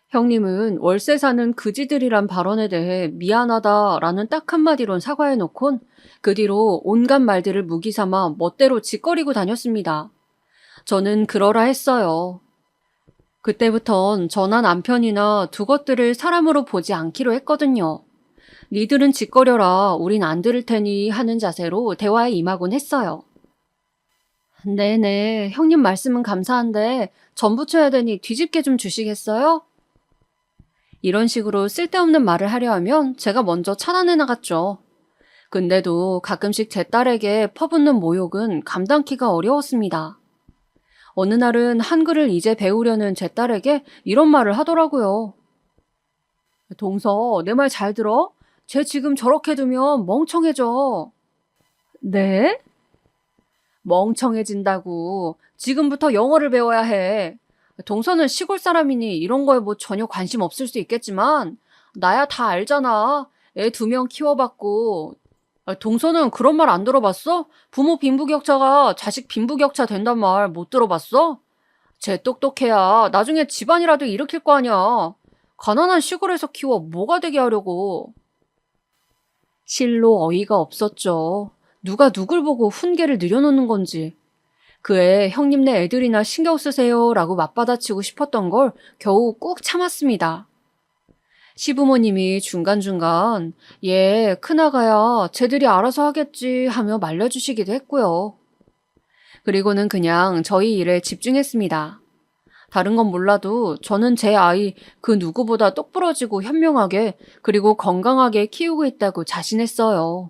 형님은 월세 사는 그지들이란 발언에 대해 미안하다라는 딱 한마디론 사과해놓곤 그 뒤로 온갖 말들을 무기삼아 멋대로 짓거리고 다녔습니다. 저는 그러라 했어요. 그때부턴 저나 남편이나 두 것들을 사람으로 보지 않기로 했거든요. 니들은 짓거려라 우린 안 들을 테니 하는 자세로 대화에 임하곤 했어요. 네네, 형님 말씀은 감사한데 전 부쳐야 되니 뒤집게 좀 주시겠어요? 이런 식으로 쓸데없는 말을 하려 하면 제가 먼저 차단해 나갔죠. 근데도 가끔씩 제 딸에게 퍼붓는 모욕은 감당키가 어려웠습니다. 어느 날은 한글을 이제 배우려는 제 딸에게 이런 말을 하더라고요. 동서, 내 말 잘 들어? 쟤 지금 저렇게 두면 멍청해져. 네? 멍청해진다고. 지금부터 영어를 배워야 해. 동서는 시골 사람이니 이런 거에 뭐 전혀 관심 없을 수 있겠지만 나야 다 알잖아. 애 2명 키워봤고. 동서는 그런 말 안 들어봤어? 부모 빈부격차가 자식 빈부격차 된단 말 못 들어봤어? 쟤 똑똑해야 나중에 집안이라도 일으킬 거 아니야. 가난한 시골에서 키워 뭐가 되게 하려고. 실로 어이가 없었죠. 누가 누굴 보고 훈계를 늘여놓는 건지. 그 애 형님네 애들이나 신경 쓰세요 라고 맞받아치고 싶었던 걸 겨우 꾹 참았습니다. 시부모님이 중간중간 얘 큰아가야 쟤들이 알아서 하겠지 하며 말려주시기도 했고요. 그리고는 그냥 저희 일에 집중했습니다. 다른 건 몰라도 저는 제 아이 그 누구보다 똑부러지고 현명하게 그리고 건강하게 키우고 있다고 자신했어요.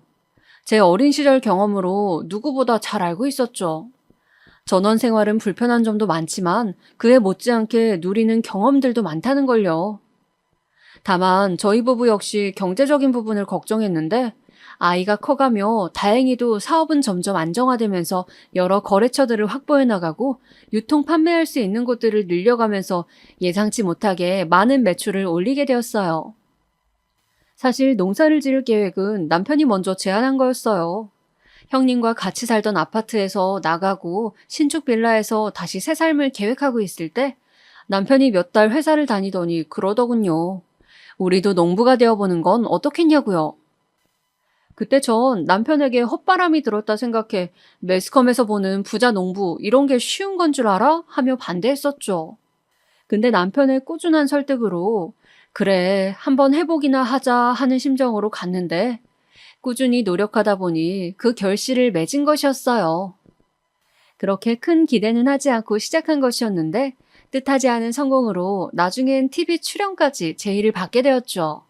제 어린 시절 경험으로 누구보다 잘 알고 있었죠. 전원 생활은 불편한 점도 많지만 그에 못지않게 누리는 경험들도 많다는 걸요. 다만 저희 부부 역시 경제적인 부분을 걱정했는데 아이가 커가며 다행히도 사업은 점점 안정화되면서 여러 거래처들을 확보해 나가고 유통 판매할 수 있는 곳들을 늘려가면서 예상치 못하게 많은 매출을 올리게 되었어요. 사실 농사를 지을 계획은 남편이 먼저 제안한 거였어요. 형님과 같이 살던 아파트에서 나가고 신축 빌라에서 다시 새 삶을 계획하고 있을 때 남편이 몇 달 회사를 다니더니 그러더군요. 우리도 농부가 되어보는 건 어떻겠냐고요. 그때 전 남편에게 헛바람이 들었다 생각해 매스컴에서 보는 부자 농부 이런 게 쉬운 건 줄 알아? 하며 반대했었죠. 근데 남편의 꾸준한 설득으로 그래, 한번 해보기나 하자 하는 심정으로 갔는데 꾸준히 노력하다 보니 그 결실을 맺은 것이었어요. 그렇게 큰 기대는 하지 않고 시작한 것이었는데 뜻하지 않은 성공으로 나중엔 TV 출연까지 제의를 받게 되었죠.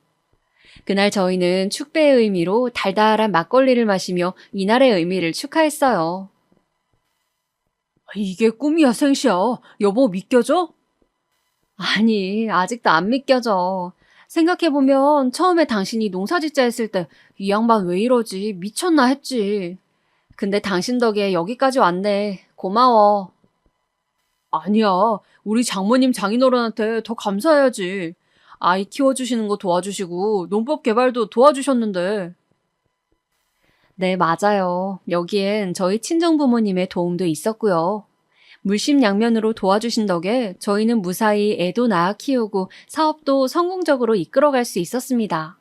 그날 저희는 축배의 의미로 달달한 막걸리를 마시며 이날의 의미를 축하했어요. 이게 꿈이야, 생시야. 여보 믿겨져? 아니, 아직도 안 믿겨져. 생각해보면 처음에 당신이 농사짓자 했을 때 이 양반 왜 이러지? 미쳤나 했지. 근데 당신 덕에 여기까지 왔네. 고마워. 아니야. 우리 장모님 장인어른한테 더 감사해야지. 아이 키워주시는 거 도와주시고 농법 개발도 도와주셨는데. 네, 맞아요. 여기엔 저희 친정부모님의 도움도 있었고요. 물심양면으로 도와주신 덕에 저희는 무사히 애도 낳아 키우고 사업도 성공적으로 이끌어갈 수 있었습니다.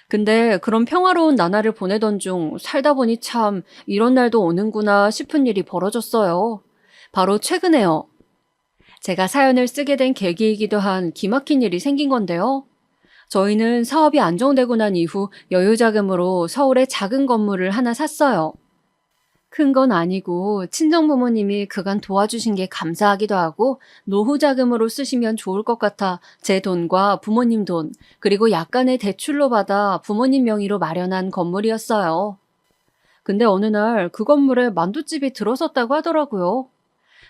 근데 그런 평화로운 나날을 보내던 중 살다 보니 참 이런 날도 오는구나 싶은 일이 벌어졌어요. 바로 최근에요. 제가 사연을 쓰게 된 계기이기도 한 기막힌 일이 생긴 건데요. 저희는 사업이 안정되고 난 이후 여유자금으로 서울에 작은 건물을 하나 샀어요. 큰 건 아니고 친정부모님이 그간 도와주신 게 감사하기도 하고 노후 자금으로 쓰시면 좋을 것 같아 제 돈과 부모님 돈 그리고 약간의 대출로 받아 부모님 명의로 마련한 건물이었어요. 근데 어느 날 그 건물에 만두집이 들어섰다고 하더라고요.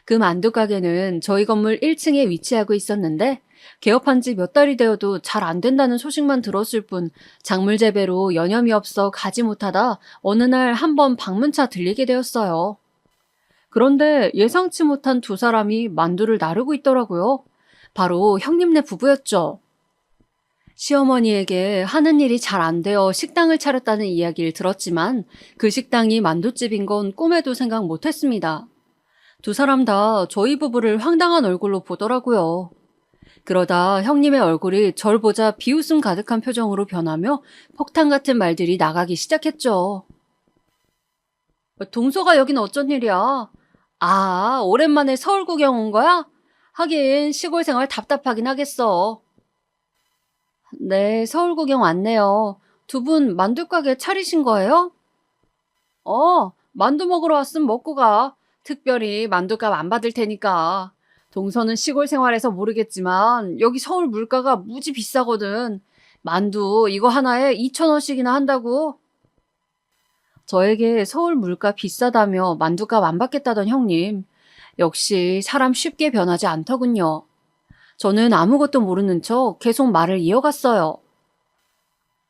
그 만두 가게는 저희 건물 1층에 위치하고 있었는데 개업한 지 몇 달이 되어도 잘 안 된다는 소식만 들었을 뿐 작물 재배로 여념이 없어 가지 못하다 어느 날 한번 방문차 들리게 되었어요. 그런데 예상치 못한 두 사람이 만두를 나르고 있더라고요. 바로 형님네 부부였죠. 시어머니에게 하는 일이 잘 안 되어 식당을 차렸다는 이야기를 들었지만 그 식당이 만두집인 건 꿈에도 생각 못했습니다. 두 사람 다 저희 부부를 황당한 얼굴로 보더라고요. 그러다 형님의 얼굴이 절 보자 비웃음 가득한 표정으로 변하며 폭탄 같은 말들이 나가기 시작했죠. 동서가 여긴 어쩐 일이야? 아, 오랜만에 서울 구경 온 거야? 하긴 시골 생활 답답하긴 하겠어. 네, 서울 구경 왔네요. 두 분 만두가게 차리신 거예요? 만두 먹으러 왔으면 먹고 가. 특별히 만두값 안 받을 테니까. 동서는 시골 생활에서 모르겠지만 여기 서울 물가가 무지 비싸거든. 만두 이거 하나에 2,000원씩이나 한다고. 저에게 서울 물가 비싸다며 만두값 안 받겠다던 형님. 역시 사람 쉽게 변하지 않더군요. 저는 아무것도 모르는 척 계속 말을 이어갔어요.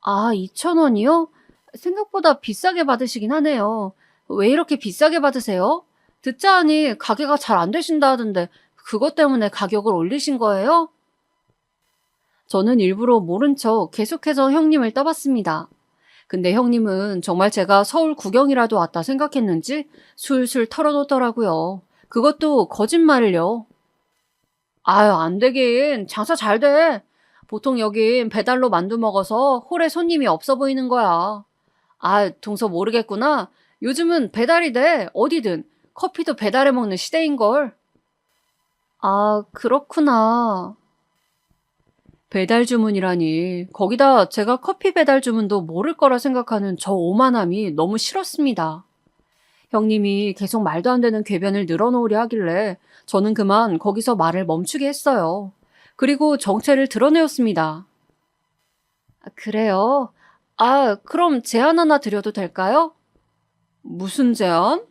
아, 2,000원이요? 생각보다 비싸게 받으시긴 하네요. 왜 이렇게 비싸게 받으세요? 듣자 하니 가게가 잘 안 되신다 하던데 그것 때문에 가격을 올리신 거예요? 저는 일부러 모른 척 계속해서 형님을 떠봤습니다. 근데 형님은 정말 제가 서울 구경이라도 왔다 생각했는지 술술 털어놓더라고요. 그것도 거짓말을요. 아유, 안 되긴. 장사 잘 돼. 보통 여긴 배달로 만두 먹어서 홀에 손님이 없어 보이는 거야. 아, 동서 모르겠구나. 요즘은 배달이 돼. 어디든. 커피도 배달해 먹는 시대인걸. 아, 그렇구나. 배달 주문이라니. 거기다 제가 커피 배달 주문도 모를 거라 생각하는 저 오만함이 너무 싫었습니다. 형님이 계속 말도 안 되는 궤변을 늘어놓으려 하길래 저는 그만 거기서 말을 멈추게 했어요. 그리고 정체를 드러내었습니다. 아, 그래요? 아, 그럼 제안 하나 드려도 될까요? 무슨 제안?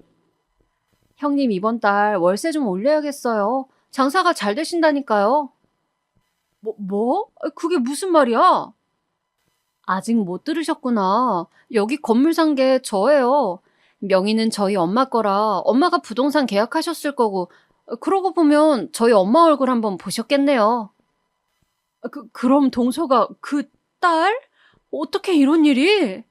형님 이번 달 월세 좀 올려야겠어요. 장사가 잘 되신다니까요. 뭐? 그게 무슨 말이야? 아직 못 들으셨구나. 여기 건물 산 게 저예요. 명의는 저희 엄마 거라 엄마가 부동산 계약하셨을 거고, 그러고 보면 저희 엄마 얼굴 한번 보셨겠네요. 그럼 동서가 그 딸? 어떻게 이런 일이?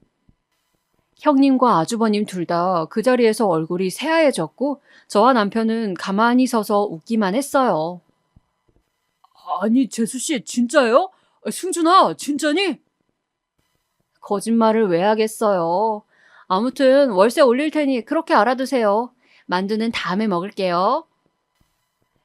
형님과 아주버님 둘 다 그 자리에서 얼굴이 새하얘졌고 저와 남편은 가만히 서서 웃기만 했어요. 아니, 재수 씨, 진짜요? 승준아, 진짜니? 거짓말을 왜 하겠어요. 아무튼 월세 올릴 테니 그렇게 알아두세요. 만두는 다음에 먹을게요.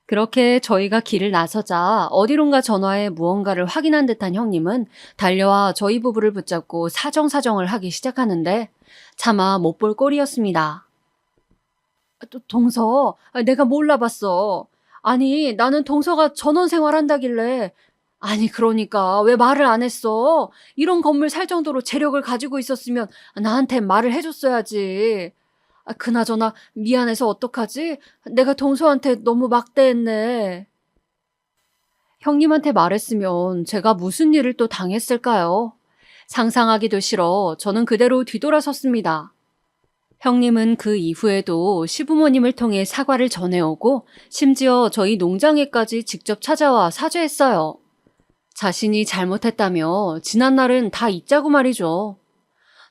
그렇게 저희가 길을 나서자 어디론가 전화해 무언가를 확인한 듯한 형님은 달려와 저희 부부를 붙잡고 사정사정을 하기 시작하는데 차마 못 볼 꼴이었습니다. 동서, 내가 몰라봤어. 아니, 나는 동서가 전원 생활한다길래. 아니, 그러니까 왜 말을 안 했어? 이런 건물 살 정도로 재력을 가지고 있었으면 나한테 말을 해줬어야지. 그나저나 미안해서 어떡하지? 내가 동서한테 너무 막대했네. 형님한테 말했으면 제가 무슨 일을 또 당했을까요? 상상하기도 싫어 저는 그대로 뒤돌아섰습니다. 형님은 그 이후에도 시부모님을 통해 사과를 전해오고 심지어 저희 농장에까지 직접 찾아와 사죄했어요. 자신이 잘못했다며 지난날은 다 잊자고 말이죠.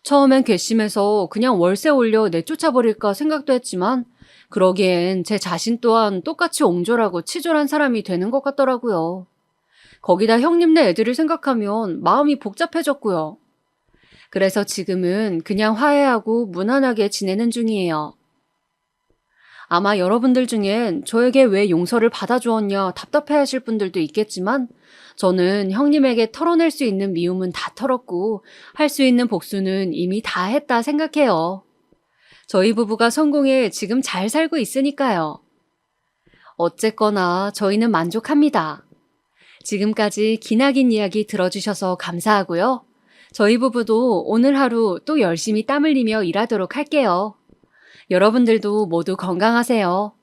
처음엔 괘씸해서 그냥 월세 올려 내쫓아버릴까 생각도 했지만 그러기엔 제 자신 또한 똑같이 옹졸하고 치졸한 사람이 되는 것 같더라고요. 거기다 형님네 애들을 생각하면 마음이 복잡해졌고요. 그래서 지금은 그냥 화해하고 무난하게 지내는 중이에요. 아마 여러분들 중엔 저에게 왜 용서를 받아주었냐 답답해하실 분들도 있겠지만 저는 형님에게 털어낼 수 있는 미움은 다 털었고 할 수 있는 복수는 이미 다 했다 생각해요. 저희 부부가 성공해 지금 잘 살고 있으니까요. 어쨌거나 저희는 만족합니다. 지금까지 기나긴 이야기 들어주셔서 감사하고요. 저희 부부도 오늘 하루 또 열심히 땀 흘리며 일하도록 할게요. 여러분들도 모두 건강하세요.